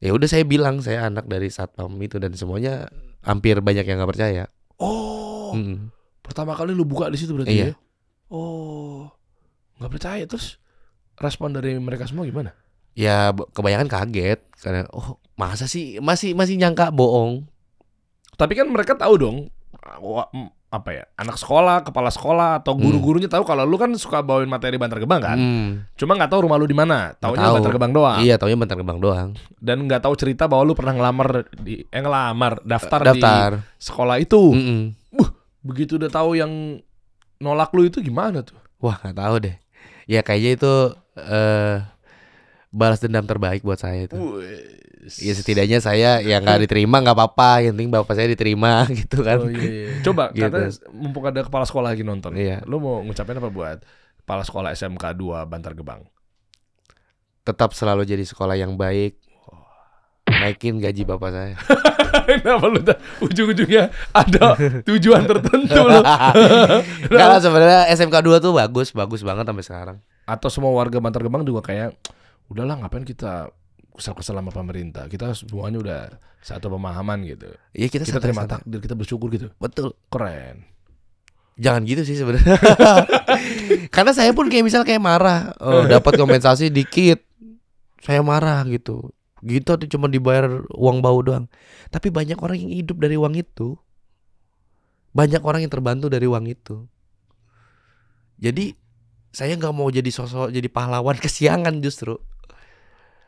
Ya udah saya bilang saya anak dari satpam itu dan semuanya hampir banyak yang nggak percaya. Oh, pertama kali lu buka di situ berarti iya. Ya? Oh, nggak percaya. Terus respon dari mereka semua gimana? Ya kebanyakan kaget karena masa sih masih nyangka bohong. Tapi kan mereka tahu dong apa ya, anak sekolah, kepala sekolah atau guru-gurunya tahu kalau lu kan suka bawain materi Bantar Gebang kan. Cuma nggak tahu rumah lu di mana. Taunya Bantar Gebang doang. Iya, taunya Bantar Gebang doang. Dan nggak tahu cerita bahwa lu pernah daftar di sekolah itu. Begitu udah tahu yang nolak lu itu gimana tuh? Wah nggak tahu deh. Ya kayaknya itu balas dendam terbaik buat saya itu. Wes. Ya setidaknya saya yang nggak diterima nggak apa-apa, yang penting bapak saya diterima gitu kan. Oh iya. Coba Gitu. katanya mumpung ada kepala sekolah lagi nonton. Iya. Lu mau ngucapin apa buat kepala sekolah SMK 2 Bantar Gebang? Tetap selalu jadi sekolah yang baik. Naikin gaji bapak saya. Kenapa lu ujung-ujungnya ada tujuan tertentu lu? Enggak lah, sebenarnya SMK 2 tuh bagus banget sampai sekarang. Atau semua warga Bantar Gebang juga kayak udahlah ngapain kita kesal-kesal sama pemerintah. Kita semuanya udah satu pemahaman gitu. Iya kita terima santai-santai. takdir, kita bersyukur gitu. Betul. Keren. Jangan gitu sih sebenarnya. Karena saya pun kayak misal kayak marah, dapat kompensasi dikit, saya marah gitu. Gitu tuh cuma dibayar uang bau doang. Tapi banyak orang yang hidup dari uang itu. Banyak orang yang terbantu dari uang itu. Jadi saya nggak mau jadi sosok jadi pahlawan kesiangan justru.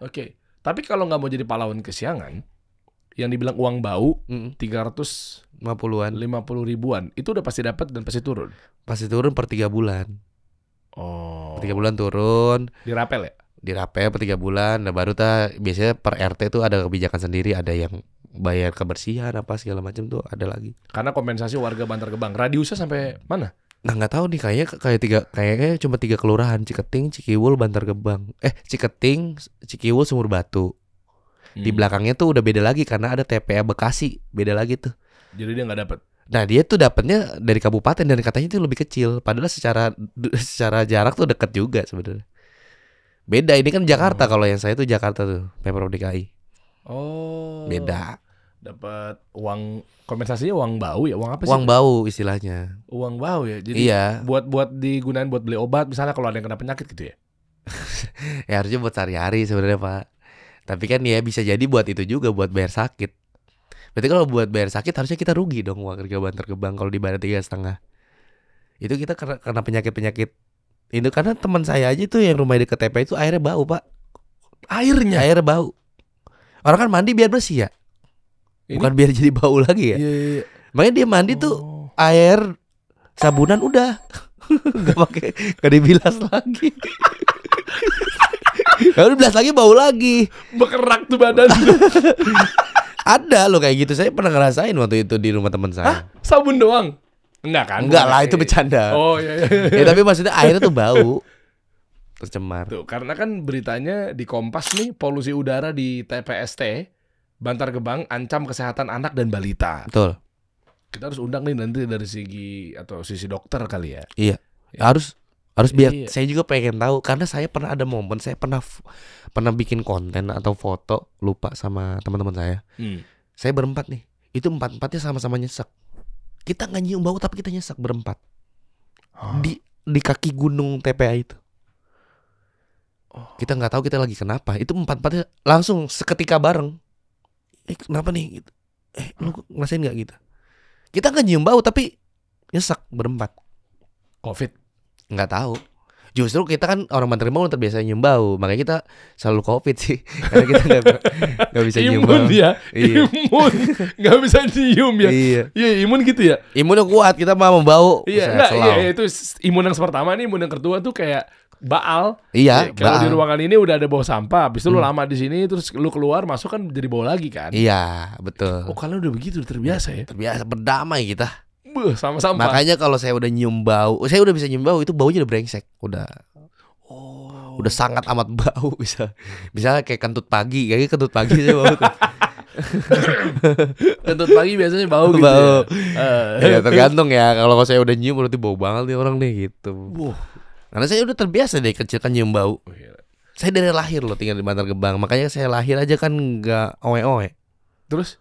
Oke. Tapi kalau nggak mau jadi pahlawan kesiangan, yang dibilang uang bau 50-an 350 ribuan itu udah pasti dapat dan pasti turun. pasti turun per 3 bulan. Oh. Per 3 bulan turun. Dirapel ya? Dirapel per 3 bulan. Nah baru biasanya per RT tuh ada kebijakan sendiri. Ada yang bayar kebersihan apa segala macam tuh ada lagi. Karena kompensasi warga Bantar Gebang. Radiusnya sampai mana? Nah nggak tahu nih kayaknya cuma 3 kelurahan, Ciketing, Cikiwul, Bantar Gebang. Ciketing, Cikiwul, Sumur Batu. Di belakangnya tuh udah beda lagi karena ada TPA Bekasi, beda lagi tuh. Jadi dia nggak dapat. Nah dia tuh dapatnya dari kabupaten dan katanya itu lebih kecil. Padahal secara jarak tuh deket juga sebenarnya. Beda ini kan Jakarta, kalau yang saya tuh Jakarta tuh Pemprov DKI. Oh. Beda. Dapat uang kompensasinya uang bau ya? Uang apa sih? Uang bau istilahnya. Uang bau ya. Jadi Iya. buat digunain buat beli obat misalnya kalau ada yang kena penyakit gitu ya. Ya harusnya buat sehari-hari sebenarnya Pak. Tapi kan ya bisa jadi buat itu juga, buat bayar sakit. Berarti kalau buat bayar sakit harusnya kita rugi dong warga Bantar Gebang kalau dibayar 3,5. Itu kita karena penyakit-penyakit. Itu karena teman saya aja tuh yang rumah deket TPA itu airnya bau Pak. Airnya bau. Orang kan mandi biar bersih ya. Bukan biar jadi bau lagi ya. Iya. Makanya dia mandi tuh air sabunan udah. Gak dibilas lagi. Kalau dibilas lagi bau lagi. Bekerak tuh badan. Ada loh kayak gitu. Saya pernah ngerasain waktu itu di rumah teman saya. Hah? Sabun doang? Enggak kan? Enggak lah, itu bercanda. Oh iya. Ya tapi maksudnya airnya tuh bau. Tercemar. Tuh, karena kan beritanya di Kompas nih, polusi udara di TPST Bantar Gebang ancam kesehatan anak dan balita. Betul. Kita harus undang nih nanti dari sisi dokter kali ya. Iya. Ya. Harus biar Iya. saya juga pengen tahu karena saya pernah ada momen saya pernah bikin konten atau foto lupa sama teman-teman saya. Saya berempat nih. Itu empat-empatnya sama-sama nyesek. Kita nggak nyium bau tapi kita nyesek berempat. Di kaki gunung TPA itu. Kita nggak tahu kita lagi kenapa. Itu empat-empatnya langsung seketika bareng. Kenapa nih? Gitu. Lu ngerasain nggak gitu? Kita nggak nyium bau tapi nyesek berempat. COVID. Nggak tahu. Justru kita kan orang Bantar Gebang udah terbiasa nyium bau, makanya kita selalu COVID sih. Karena kita nggak bisa nyium bau. Imun dia. Iya. Imun. Nggak bisa nyium ya. Iya, imun gitu ya. Imunnya kuat, kita mau bau. Iya, enggak, iya, itu imun yang pertama nih, imun yang kedua tuh kayak Baal. Iya, kalau Baal. di ruangan ini udah ada bau sampah, habis itu lu lama di sini terus lu keluar masuk kan jadi bau lagi kan? Iya, betul. Oh, kalian udah begitu, terbiasa ya? Terbiasa berdamai kita. Sama sampah. Makanya kalau saya udah nyium bau, saya udah bisa nyium bau itu baunya udah brengsek, udah sangat amat bau bisa. Misalnya kayak kentut pagi, saya bau tuh. Kentut pagi biasanya bau gitu. Bau. Ya. Ya tergantung ya. Kalau saya udah nyium berarti bau banget nih orang nih gitu. Karena saya udah terbiasa dari kecil kan nyium bau. Saya dari lahir loh tinggal di Bantar Gebang. Makanya saya lahir aja kan nggak oe-oe. Terus?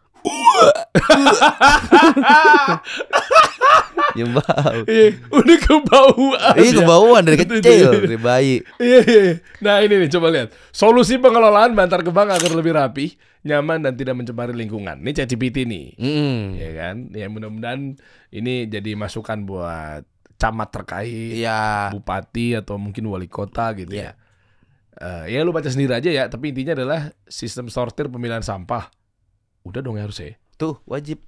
Nyium bau. Udah kebauan. Iya kebauan dari kecil, dari bayi. Iya. Nah ini nih coba lihat. Solusi pengelolaan Bantar Gebang agar lebih rapi, nyaman dan tidak mencemari lingkungan. Ini ChatGPT nih. Ya kan? Ya mudah-mudahan ini jadi masukan buat camat terkait, Iya. bupati atau mungkin wali kota gitu ya. Ya lu baca sendiri aja ya, tapi intinya adalah sistem sortir pemilahan sampah. Udah dong ya harusnya. Tuh wajib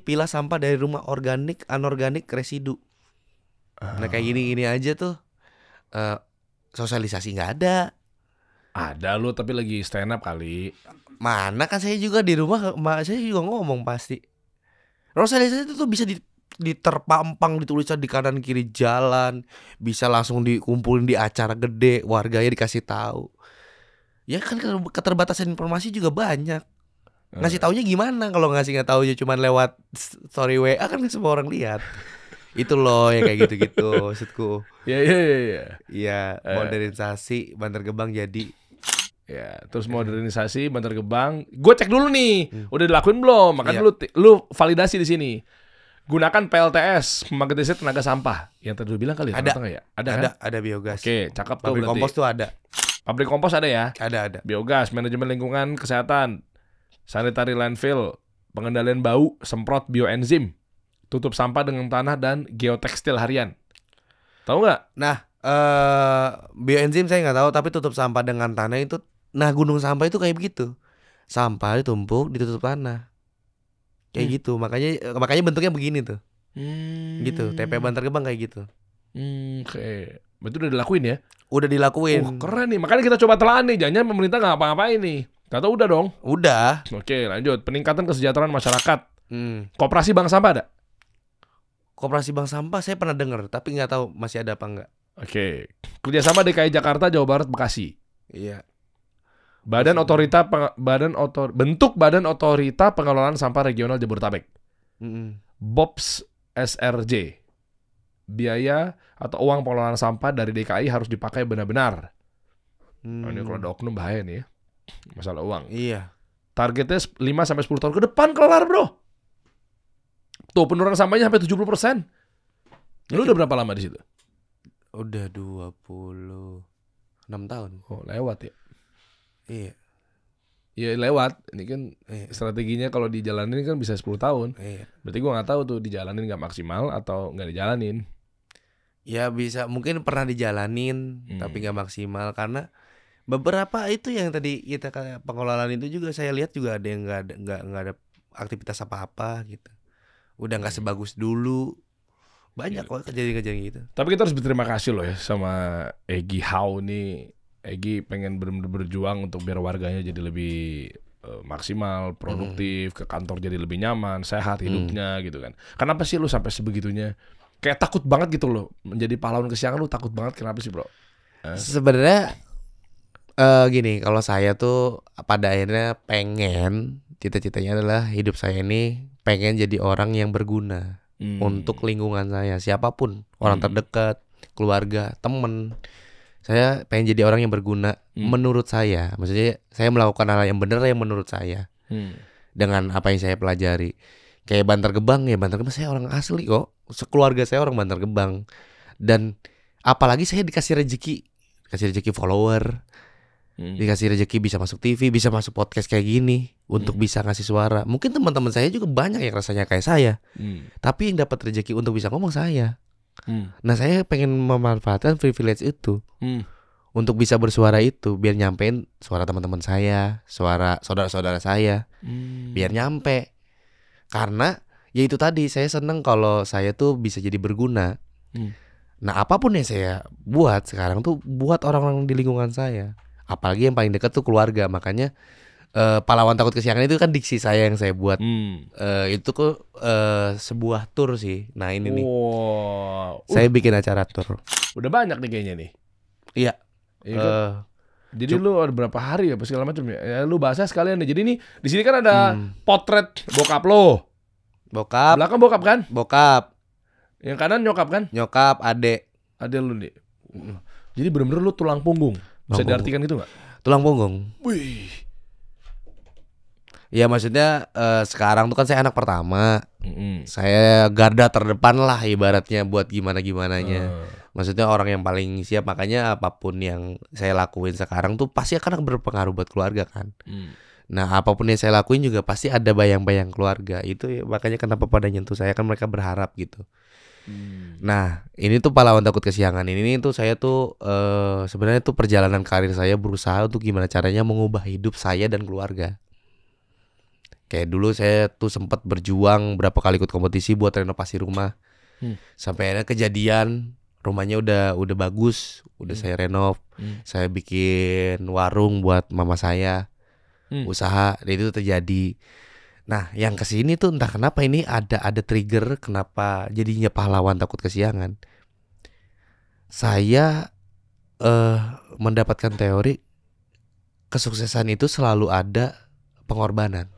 pilah sampah dari rumah organik, anorganik, residu. Nah kayak gini aja tuh sosialisasi nggak ada. Ada lu tapi lagi stand up kali. Mana kan saya juga di rumah, saya juga ngomong pasti. Sosialisasi itu tuh bisa diterpampang, dituliskan di kanan kiri jalan, bisa langsung dikumpulin di acara gede, warganya dikasih tahu. Ya kan keterbatasan informasi juga banyak. Ngasih taunya gimana kalau nggak taunya cuma lewat story WA kan semua orang lihat. Itu loh yang kayak gitu-gitu maksudku. Iya, modernisasi Bantar Gebang jadi. Ya, terus modernisasi Bantar Gebang. Gue cek dulu nih, udah dilakuin belum? Makanya lu validasi di sini. Gunakan PLTS, pembangkit listrik tenaga sampah. Yang tadi lu bilang kali ada. Ya? Ada kan? Ada biogas. Oke, cakep tuh. Pabrik kompos tuh ada. Pabrik kompos ada ya? Ada. Biogas, manajemen lingkungan kesehatan, sanitary landfill, pengendalian bau, semprot bioenzim, tutup sampah dengan tanah dan geotekstil harian. Tahu nggak? Nah, bioenzim saya nggak tahu, tapi tutup sampah dengan tanah itu. Nah, gunung sampah itu kayak begitu. Sampah ditumpuk, ditutup tanah. Kayak gitu. Makanya bentuknya begini tuh. Gitu. TP Bantar Gebang kayak gitu. Oke. Berarti udah dilakuin ya? Udah dilakuin. Keren nih. Makanya kita coba telah nih. Jangan pemerintah nggak apa-apain nih. Kata udah dong. Udah. Oke, lanjut. Peningkatan kesejahteraan masyarakat. Koperasi bank sampah ada? Koperasi bank sampah saya pernah dengar, tapi nggak tahu masih ada apa enggak. Oke. Kerjasama DKI Jakarta, Jawa Barat, Bekasi. Iya. Bentuk Badan Otorita Pengelolaan Sampah Regional Jabodetabek. BOPS SRJ. Biaya atau uang pengelolaan sampah dari DKI harus dipakai benar-benar. Ini kalau ada oknum bahaya nih ya. Masalah uang. Iya. Targetnya 5-10 tahun ke depan kelar, bro. Tuh penurunan sampahnya sampai 70%. Lu udah berapa lama di situ? Udah 26 tahun. Oh, lewat ya. Iya. Iya lewat. Ini kan strateginya kalau dijalanin kan bisa 10 tahun. Iya. Berarti gue gak tahu tuh dijalanin gak maksimal atau gak dijalanin. Ya bisa, mungkin pernah dijalanin tapi gak maksimal. Karena beberapa itu yang tadi kita kayak pengelolaan itu juga saya lihat juga ada yang gak ada aktivitas apa-apa gitu. Udah gak sebagus dulu. Banyak kok kejadian-kejadian gitu. Tapi kita harus berterima kasih loh ya sama Egy Hau nih. Egy pengen benar-benar berjuang untuk biar warganya jadi lebih maksimal, produktif, ke kantor jadi lebih nyaman, sehat hidupnya gitu kan. Kenapa sih lu sampai sebegitunya? Kayak takut banget gitu loh menjadi pahlawan kesiangan, lu takut banget kenapa sih, bro? Sebenarnya gini, kalau saya tuh pada akhirnya pengen, cita-citanya adalah hidup saya ini pengen jadi orang yang berguna untuk lingkungan saya, siapapun, orang terdekat, keluarga, temen. Saya pengen jadi orang yang berguna menurut saya. Maksudnya saya melakukan hal yang benar yang menurut saya. Dengan apa yang saya pelajari. Kayak Bantar Gebang ya, Bantar Gebang saya orang asli kok. Sekeluarga saya orang Bantar Gebang. Dan apalagi saya dikasih rezeki follower. Dikasih rezeki bisa masuk TV, bisa masuk podcast kayak gini untuk bisa ngasih suara. Mungkin teman-teman saya juga banyak yang rasanya kayak saya. Tapi yang dapat rezeki untuk bisa ngomong saya. Nah saya pengen memanfaatkan privilege itu untuk bisa bersuara itu, biar nyampein suara teman-teman saya, suara saudara-saudara saya, biar nyampe. Karena ya itu tadi, saya seneng kalau saya tuh bisa jadi berguna. Nah apapun yang saya buat sekarang tuh buat orang-orang di lingkungan saya. Apalagi yang paling dekat tuh keluarga. Makanya pahlawan takut kesiangan itu kan diksi saya yang saya buat. Itu kok sebuah tour sih. Nah ini nih. Saya bikin acara tour. Udah banyak nih kayaknya nih. Iya. Jadi lu ada berapa hari ya segala macam ya? Lu bahasnya sekalian nih. Jadi nih di sini kan ada potret bokap lo. Bokap. Belakang bokap kan? Bokap. Yang kanan nyokap kan? Nyokap, adek. Adek lu nih. Jadi bener-bener lu tulang punggung. Bisa diartikan gitu gak? Tulang punggung. Wih. Ya maksudnya sekarang tuh kan saya anak pertama. Saya garda terdepan lah ibaratnya buat gimana-gimananya. Maksudnya orang yang paling siap. Makanya apapun yang saya lakuin sekarang tuh pasti akan berpengaruh buat keluarga kan. Nah apapun yang saya lakuin juga pasti ada bayang-bayang keluarga. Itu ya, makanya kenapa pada nyentuh saya kan mereka berharap gitu. Nah ini tuh pahlawan takut kesiangan ini tuh saya tuh sebenarnya tuh perjalanan karir saya berusaha untuk gimana caranya mengubah hidup saya dan keluarga. Kayak dulu saya tuh sempat berjuang berapa kali ikut kompetisi buat renovasi rumah. Sampai akhirnya kejadian Rumahnya udah bagus, udah saya renov. Saya bikin warung buat mama saya. Usaha, dan itu terjadi. Nah, yang kesini tuh entah kenapa ini ada trigger kenapa jadinya pahlawan takut kesiangan. Saya mendapatkan teori kesuksesan itu selalu ada pengorbanan.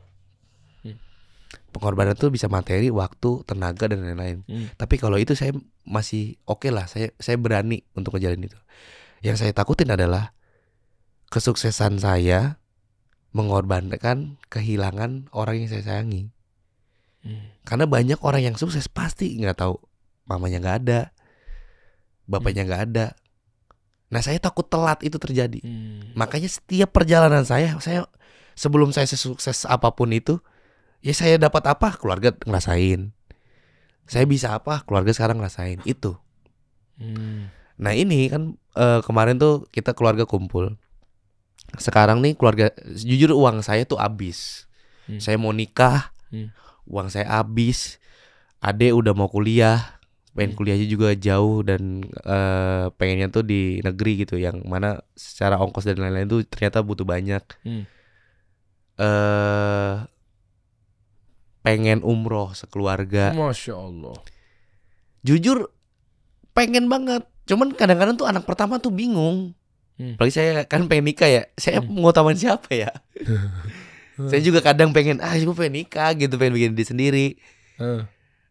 Pengorbanan tuh bisa materi, waktu, tenaga dan lain-lain. Tapi kalau itu saya masih oke lah, saya berani untuk ngejalanin itu. Yang saya takutin adalah kesuksesan saya mengorbankan kehilangan orang yang saya sayangi. Karena banyak orang yang sukses pasti nggak tahu mamanya nggak ada, bapaknya nggak ada. Nah, saya takut telat itu terjadi. Makanya setiap perjalanan saya sebelum saya sukses apapun itu, ya saya dapat apa, keluarga ngerasain. Saya bisa apa, keluarga sekarang ngerasain itu. Nah ini kan kemarin tuh kita keluarga kumpul. Sekarang nih keluarga, jujur uang saya tuh habis. Saya mau nikah, uang saya habis. Ade udah mau kuliah, pengen kuliahnya juga jauh dan pengennya tuh di negeri gitu, yang mana secara ongkos dan lain-lain tuh ternyata butuh banyak. Pengen umroh sekeluarga. Masya Allah. Jujur pengen banget. Cuman kadang-kadang tuh anak pertama tuh bingung. Apalagi saya kan pengen nikah ya. Saya mau taman siapa ya? Saya juga kadang pengen, gue pengen nikah gitu, pengen bikin diri sendiri.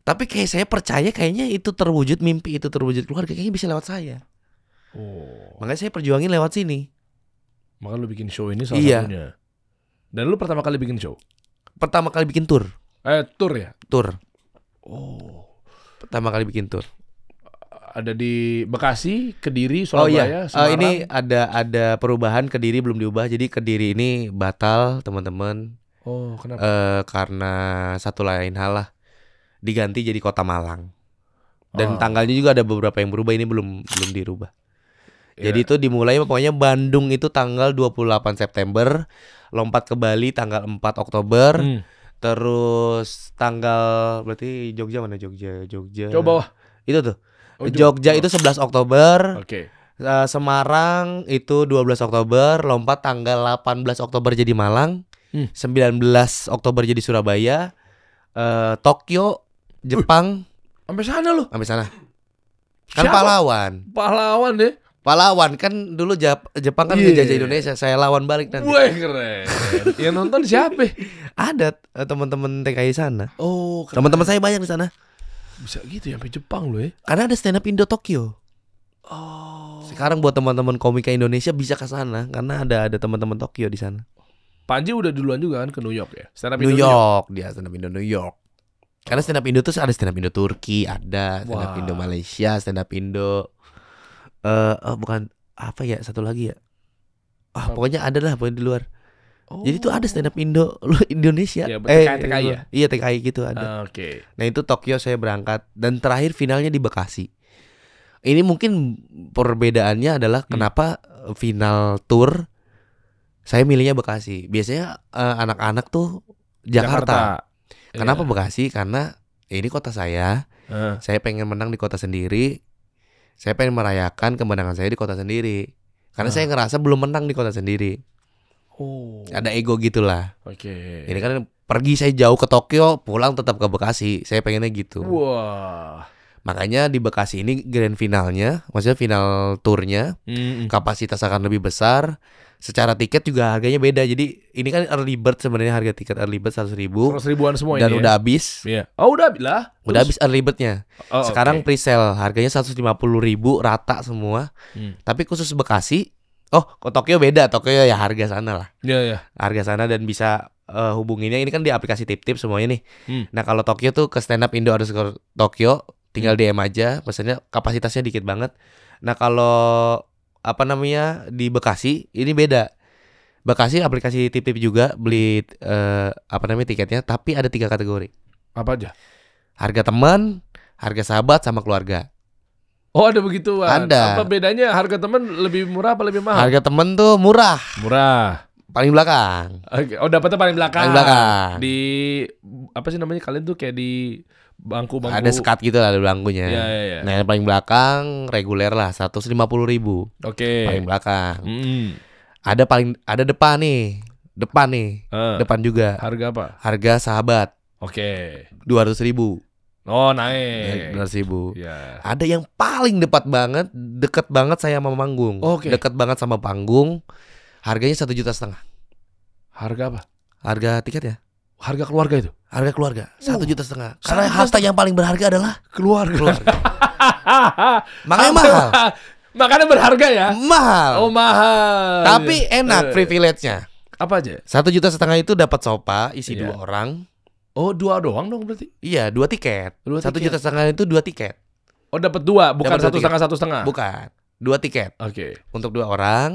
Tapi kayak saya percaya kayaknya itu terwujud, mimpi itu terwujud keluarga kayaknya bisa lewat saya. Makanya saya perjuangin lewat sini. Maka lu bikin show ini salah satunya. Dan lu pertama kali bikin show? Pertama kali bikin tour. Tour ya? Tour. Pertama kali bikin tour. Ada di Bekasi, Kediri, Surabaya, Semarang. Ini ada perubahan, Kediri belum diubah. Jadi Kediri ini batal, teman-teman. Kenapa? Karena satu lain hal lah. Diganti jadi Kota Malang. Dan tanggalnya juga ada beberapa yang berubah, ini belum dirubah. Jadi itu dimulai pokoknya Bandung itu tanggal 28 September, lompat ke Bali tanggal 4 Oktober. Terus tanggal berarti Jogja mana? Jogja. Coba bawah. Itu tuh. Jogja itu 11 Oktober. Oke. Semarang itu 12 Oktober, lompat tanggal 18 Oktober jadi Malang. 19 Oktober jadi Surabaya. Tokyo, Jepang. Sampai sana lu. Sampai sana. Kan Siapa? Pahlawan deh. Pahlawan kan dulu Jepang kan ngejajah Indonesia. Saya lawan balik nanti. Wah, keren. Yang nonton siapa? Ada teman-teman TKI sana. Keren. Teman-teman saya banyak di sana. Bisa gitu ya sampai Jepang loh ya. Karena ada stand up Indo Tokyo. Sekarang buat teman-teman komika Indonesia bisa ke sana karena ada teman-teman Tokyo di sana. Panji udah duluan juga kan ke New York ya. Stand up New York, dia stand up Indo New York. Karena stand up Indo tuh ada stand up Indo Turki, ada stand up Indo Malaysia, stand up Indo bukan apa ya, satu lagi ya. Pokoknya ada lah pokoknya di luar. Jadi tuh ada stand up Indo Indonesia. Ya, TKI ya? Iya TKI gitu ada. Oke. Nah itu Tokyo saya berangkat dan terakhir finalnya di Bekasi. Ini mungkin perbedaannya adalah kenapa final tour saya milihnya Bekasi. Biasanya anak-anak tuh Jakarta. Kenapa Bekasi? Karena ini kota saya. Saya pengen menang di kota sendiri. Saya pengen merayakan kemenangan saya di kota sendiri. Karena saya ngerasa belum menang di kota sendiri. Ada ego gitulah. Oke. Ini kan pergi saya jauh ke Tokyo, pulang tetap ke Bekasi. Saya pengennya gitu. Wah. Makanya di Bekasi ini grand finalnya, maksudnya final turnya, kapasitas akan lebih besar. Secara tiket juga harganya beda. Jadi ini kan early bird sebenarnya, harga tiket early bird 100.000. 100.000-an semua dan ini. Dan udah habis. Iya. Udah habis lah. Udah habis early birdnya. Sekarang pre-sale harganya 150.000 rata semua. Tapi khusus Bekasi, ke Tokyo beda. Tokyo ya harga sana lah. Iya. Harga sana dan bisa hubunginnya ini kan di aplikasi tip-tip semuanya nih. Nah kalau Tokyo tuh ke stand up Indo _ Tokyo, tinggal DM aja. Pesannya kapasitasnya dikit banget. Nah kalau di Bekasi ini beda. Bekasi aplikasi tip-tip juga, beli tiketnya, tapi ada 3 kategori. Apa aja? Harga teman, harga sahabat, sama keluarga. Ada begituan. Ada. Apa bedanya harga teman lebih murah apa lebih mahal? Harga teman tuh murah. Paling belakang. Oke. Oh, dapetnya paling belakang. Paling belakang. Di apa sih namanya kalian tuh kayak di bangku-bangku. Ada sekat gitu lah di bangkunya. Iya. Nah yang paling belakang reguler lah 150.000. Oke. Paling belakang. Ada depan nih. Depan juga. Harga apa? Harga sahabat. Oke. 200.000. Oh, naik. 200.000. Ya. Ada yang paling deket banget saya sama panggung. Oke. Deket banget sama panggung. Harganya 1,5 juta. Harga apa? Harga tiket ya? Harga keluarga itu? Harga keluarga 1,5 juta. Karena harta yang paling berharga adalah keluarga. Makanya mahal. Makanya berharga ya? Mahal. Oh, mahal. Tapi enak privilege-nya. Apa aja? 1,5 juta itu dapat sofa isi 2 orang. Oh, 2 doang dong berarti? Iya, 2 tiket. 1,5 juta itu 2 tiket. Oh, dapat 2, bukan Dapet 1,5. Bukan. 2 tiket. Oke. Untuk 2 orang.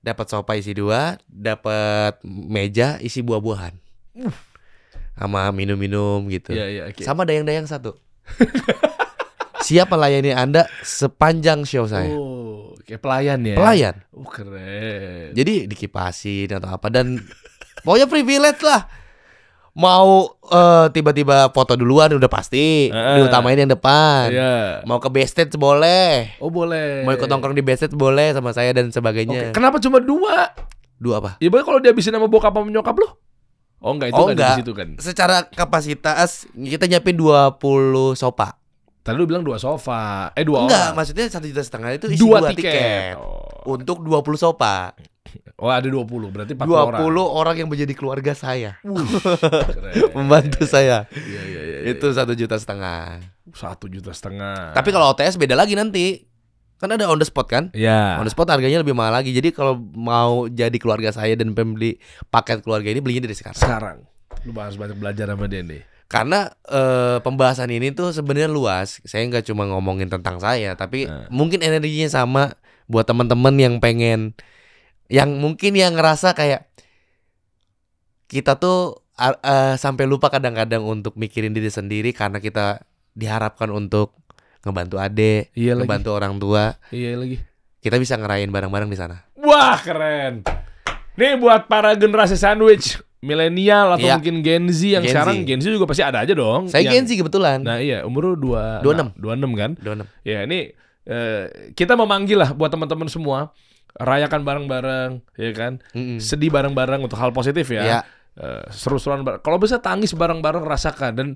Dapat sofa isi 2, dapat meja isi buah-buahan. Sama minum-minum gitu. Iya, oke. Sama dayang-dayang 1. Siap melayani Anda sepanjang show saya. Oh, kayak pelayan ya. Pelayan. Keren. Jadi dikipasin atau apa dan pokoknya privilege lah. Mau tiba-tiba foto duluan udah pasti diutamain yang depan. Mau ke backstage boleh. Oh, boleh. Mau ikut nongkrong di backstage boleh sama saya dan sebagainya. Kenapa cuma 2? 2 apa? Ya boleh kalau dihabisin sama bokap sama nyokap lo. Oh enggak, itu enggak di situ kan. Secara kapasitas kita nyiapin 20 sofa. Tadi lu bilang 2 sofa. 2 orang. Enggak, maksudnya 1,5 juta itu isi 2 tiket. Untuk 20 sofa. Oh, ada 20, berarti 40 orang. 20 orang yang menjadi keluarga saya. Membantu saya. Iya. Itu 1,5 juta. 1,5 juta. Tapi kalau OTS beda lagi nanti. Kan ada on the spot kan? Iya. On the spot harganya lebih mahal lagi. Jadi kalau mau jadi keluarga saya dan beli paket keluarga ini belinya dari sekarang. Lu harus banyak belajar sama dia nih. Karena pembahasan ini tuh sebenarnya luas. Saya nggak cuma ngomongin tentang saya, tapi mungkin energinya sama buat teman-teman yang pengen, yang mungkin yang ngerasa kayak kita tuh sampai lupa kadang-kadang untuk mikirin diri sendiri karena kita diharapkan untuk ngebantu adik, ngebantu orang tua. Iya lagi. Kita bisa ngerayain bareng-bareng di sana. Wah, keren. Nih buat para generasi sandwich, milenial atau mungkin Gen Z yang sekarang Gen Z juga pasti ada aja dong. Saya Gen Z kebetulan. Nah, iya, umur 26 kan? 26. Ya, ini kita memanggil lah buat teman-teman semua, rayakan bareng-bareng, ya kan? Sedih bareng-bareng untuk hal positif ya. Seru-seruan kalau bisa tangis bareng-bareng, rasakan. Dan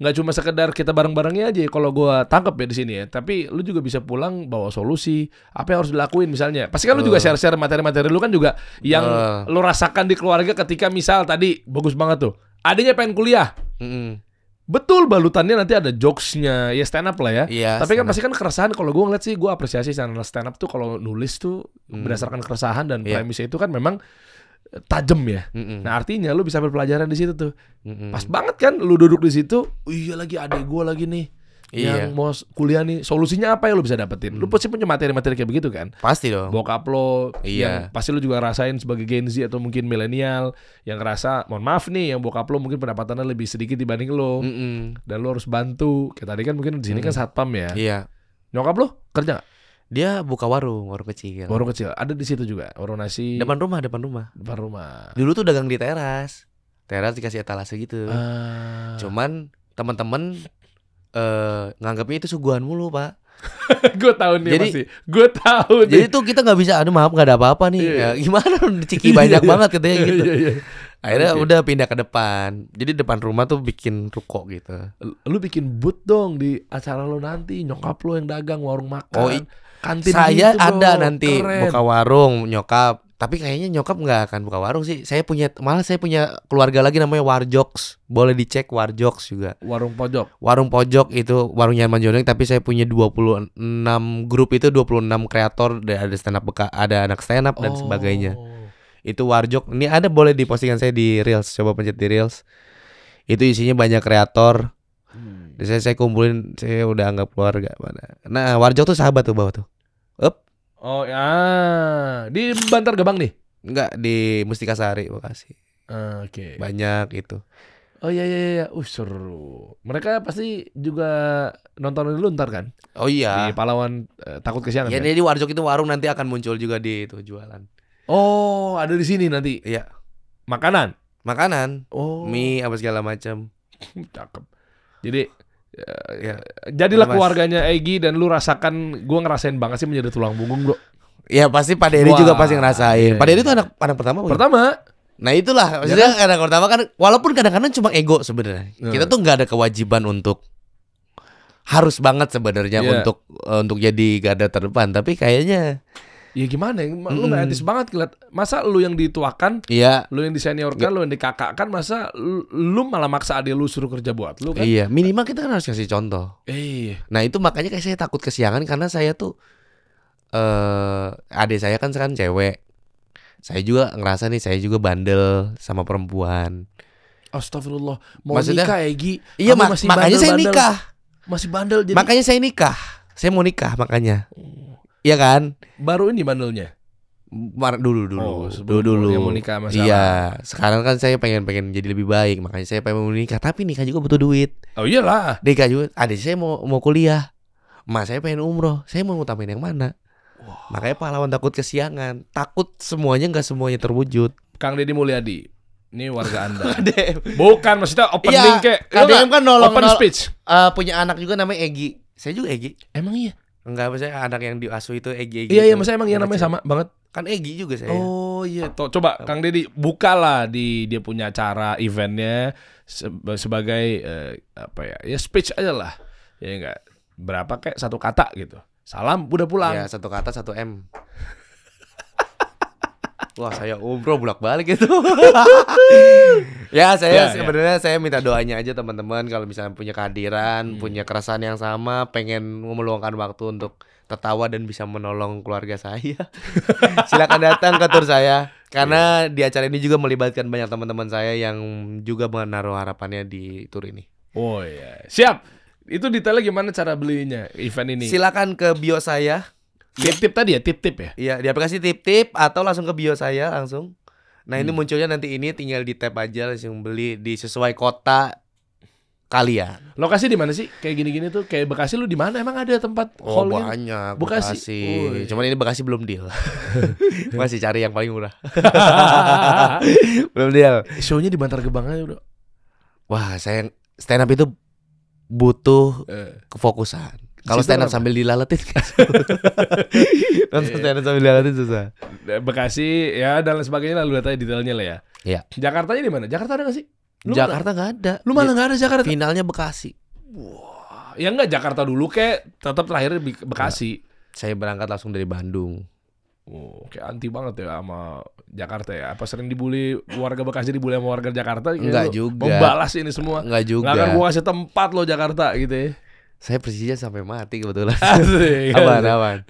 nggak cuma sekedar kita bareng-barengnya aja kalau gue tangkep ya di sini ya, tapi lu juga bisa pulang bawa solusi apa yang harus dilakuin misalnya. Pasti kan lu juga share-share materi-materi lu kan juga yang lu rasakan di keluarga ketika misal tadi bagus banget tuh adiknya pengen kuliah. Betul, balutannya nanti ada jokesnya, ya stand up lah ya. Tapi kan pasti kan keresahan. Kalau gue ngeliat sih, gue apresiasi channel stand up tuh kalau nulis tuh berdasarkan keresahan dan premisnya itu kan memang tajam ya. Nah artinya lu bisa ambil pelajaran di situ tuh. Pas banget kan lu duduk di situ. Iya lagi adik gue lagi nih yang mau kuliah nih. Solusinya apa yang lu bisa dapetin? Lu pasti punya materi-materi kayak begitu kan? Pasti dong. Bokap lo yang pasti lu juga rasain sebagai Gen Z atau mungkin milenial yang ngerasa mohon maaf nih yang bokap lo mungkin pendapatannya lebih sedikit dibanding lo. Dan lu harus bantu. Kayak tadi kan mungkin di sini kan satpam ya. Nyokap lo kerja gak? Dia buka warung kecil. Warung kecil, ada di situ juga. Warung nasi. Depan rumah. Dulu tuh dagang di teras dikasih etalase gitu. Cuman teman-teman nganggapnya itu suguhan mulu, Pak. Gue tahu nih pasti. Gue tahu nih. Jadi tuh kita nggak bisa, aduh maaf nggak ada apa-apa nih. Ya, gimana ciki banyak banget katanya gitu. Akhirnya udah pindah ke depan. Jadi depan rumah tuh bikin ruko gitu. Lu bikin booth dong di acara lo nanti. Nyokap lo yang dagang warung makan. Oh, kantin saya gitu ada dong. nanti Keren. buka warung nyokap. Tapi kayaknya nyokap nggak akan buka warung sih. Saya punya keluarga lagi namanya Warjoks. Boleh dicek Warjoks juga. Warung pojok. Warung pojok itu warung Nyaman Joneng. Tapi saya punya 26 grup itu 26 kreator. Ada stand up ada anak stand up dan sebagainya. Itu Warjok. Ini ada boleh di postingan saya di Reels. Coba pencet di Reels. Itu isinya banyak kreator. Saya kumpulin, saya udah anggap keluarga. Nah, Warjok tuh sahabat tuh bawah tuh. Oh ya, di Bantar Gebang nih? Enggak, di Mustika Sari, Bekasi. Oke. Banyak itu. Oh iya. Seru. Mereka pasti juga nontonin lu ntar kan? Oh iya. Di Pahlawan takut kesiangan. Ya, kan? jadi Warjok itu warung nanti akan muncul juga di itu jualan. Oh, ada di sini nanti. Iya. Makanan. Oh. Mie apa segala macam. Cakep. Jadi Ya. jadilah Mas. keluarganya Egy dan lu rasakan, gua ngerasain banget sih menjadi tulang punggung, Bro. Ya pasti Pak Dery juga pasti ngerasain. Iya, Pak Dery iya. itu anak pertama. bukan? Pertama. Nah itulah maksudnya anak pertama kan, walaupun kadang-kadang cuma ego sebenarnya. Kita tuh nggak ada kewajiban untuk harus banget sebenarnya untuk jadi garda terdepan. Tapi kayaknya Ya gimana ya, lu gak etis banget ngeliat. Masa lu yang dituakan, iya. lu yang diseniorkan, lu yang dikakakkan, masa lu malah maksa adik lu suruh kerja buat lu kan? Iya, minimal kita kan harus kasih contoh. Iya. Nah itu makanya kayak saya takut kesiangan karena saya tuh adik saya kan sekarang cewek. Saya juga ngerasa nih saya juga bandel sama perempuan. Astagfirullah. Mau Maksudnya, nikah Egy. Iya Kamu masih makanya saya bandel-bandel. nikah. Masih bandel jadi. Makanya saya nikah. Saya mau nikah makanya. Iya kan? Baru ini bandelnya. Dulu. Sebelum yang mau nikah masalah. Iya, sekarang kan saya pengen jadi lebih baik, makanya saya pengen menikah. Tapi nikah juga butuh duit. Oh iyalah. Nikah juga. Adik saya mau kuliah. Mas saya pengen umroh. Saya mau ngutamain yang mana? Makanya pahlawan takut kesiangan. Takut nggak semuanya terwujud. Kang Deddy Mulyadi. Ini warga Anda. Bukan, maksudnya opening kayak. KDM kan nolong open speech. Punya anak juga namanya Egy. Saya juga Egy. Emang iya? Enggak, maksudnya anak yang diasuh itu Egy. Iya, maksudnya emang yang namanya sama banget. Kan Egy juga saya. Oh iya, coba Kang Deddy bukalah di dia punya acara eventnya sebagai apa ya? Ya speech aja lah. Ya enggak berapa kayak satu kata gitu. Salam udah pulang. Ya, satu kata 1 M. Wah, saya umroh bolak-balik itu. Ya, saya sebenarnya saya minta doanya aja teman-teman kalau misalnya punya kehadiran, punya keresahan yang sama, pengen meluangkan waktu untuk tertawa dan bisa menolong keluarga saya. Silakan datang ke tur saya. Karena di acara ini juga melibatkan banyak teman-teman saya yang juga menaruh harapannya di tur ini. Oh iya. Siap. Itu detailnya gimana cara belinya event ini? Silakan ke bio saya. Tip-tip tadi ya, tip-tip ya? Iya, di aplikasi tip-tip atau langsung ke bio saya langsung. Nah, ini munculnya nanti ini tinggal di tab aja langsung beli di sesuai kota kalian. Lokasi di mana sih? Kayak gini-gini tuh kayak Bekasi lu di mana? Emang ada tempat Oh, hall gitu? banyak Bekasi. Bekasi. Cuman ini Bekasi belum deal. Masih cari yang paling murah. Belum deal. Show-nya di Bantar Gebang aja, Bro. Wah, saya stand up itu butuh kefokusan. Kalau stand up sambil dilaletin nonton stand up sambil dilaletin susah. Bekasi ya dan lain sebagainya lah, lu lihat aja detailnya lah ya. Iya. Jakartanya di mana? Jakarta ada gak sih? Jakarta nggak ada. Lu malah nggak ada Jakarta. Finalnya Bekasi. Wah, ya enggak Jakarta dulu kayak tetap terakhir di Bekasi. Saya berangkat langsung dari Bandung. Oh, kayak anti banget ya sama Jakarta ya. Apa sering dibully warga Bekasi, dibully sama warga Jakarta? Enggak juga. Membalas ini semua. Enggak juga. Nggak akan gua kasih tempat lo Jakarta gitu ya. Saya Persija sampai mati kebetulan. Asik, aman.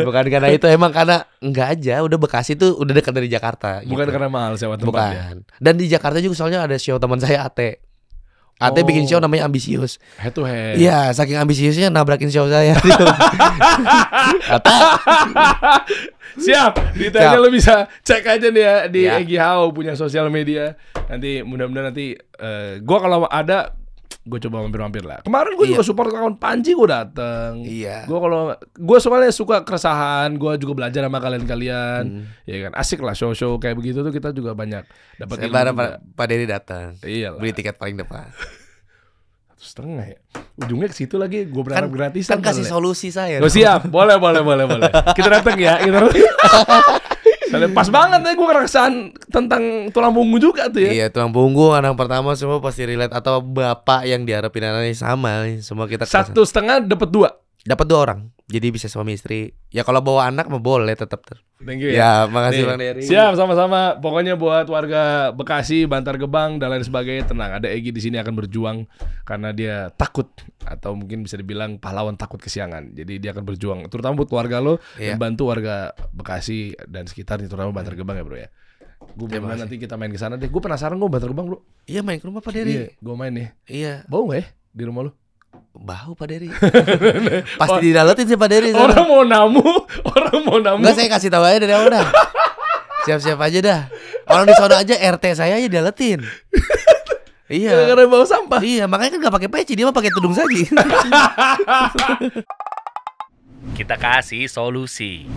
Bukan karena itu, emang karena enggak aja. Udah Bekasi tuh udah dekat dari Jakarta. Bukan gitu. karena mahal sewa tempatnya. Bukan. Dan di Jakarta juga soalnya ada show teman saya Ate. Ate bikin show namanya Ambisius. Head to head. Iya, saking ambisiusnya nabrakin show saya. Ate. Siap. Detailnya lo bisa cek aja nih ya di Egy Hao punya sosial media. Nanti mudah-mudahan nanti gua kalau ada gue coba mampir-mampir lah. Kemarin gue juga support kawan Panji, gue dateng. Iya. Gue soalnya suka keresahan, gue juga belajar sama kalian-kalian. Ya kan, asik lah show-show kayak begitu tuh kita juga banyak dapat ilmu. Pak Dery datang. Iya lah. Beli tiket paling depan. 1,5 ya. Ujungnya ke situ lagi, gue berharap gratisan. Kan kasih solusi saya. Oh, siap, boleh. Kita datang ya. Pas banget ya gue keresahan tentang tulang punggung juga tuh ya. Iya, tulang punggung anak pertama semua pasti relate, atau bapak yang diharapin anaknya sama. Semua kita 1,5 dapat 2. Dapat 2 orang. Jadi bisa suami istri. Ya kalau bawa anak mah boleh tetap. Thank you ya. Makasih Bang Dery. Siap, sama-sama. Pokoknya buat warga Bekasi, Bantar Gebang dan lain sebagainya, tenang. Ada Egy di sini akan berjuang karena dia takut, atau mungkin bisa dibilang pahlawan takut kesiangan. Jadi dia akan berjuang, terutama buat keluarga lo, dan bantu warga Bekasi dan sekitarnya, terutama Bantar Gebang ya, Bro ya. Gue bener nanti kita main ke sana deh. Gue penasaran gue Bantar Gebang, Bro. Iya, main ke rumah Pak Dery. Iya, gue main nih. Iya. Bau gak ya di rumah lo? Bau Pak Dery. Pasti didaletin sih Pak Dery. Orang mau namu. Enggak, saya kasih tahu aja dari awal dah. Siap-siap aja dah. Orang di sana aja RT saya aja didaletin. Iya. Karena bau sampah. Iya, makanya kan gak pakai peci, dia mah pakai tudung saji. Kita kasih solusi.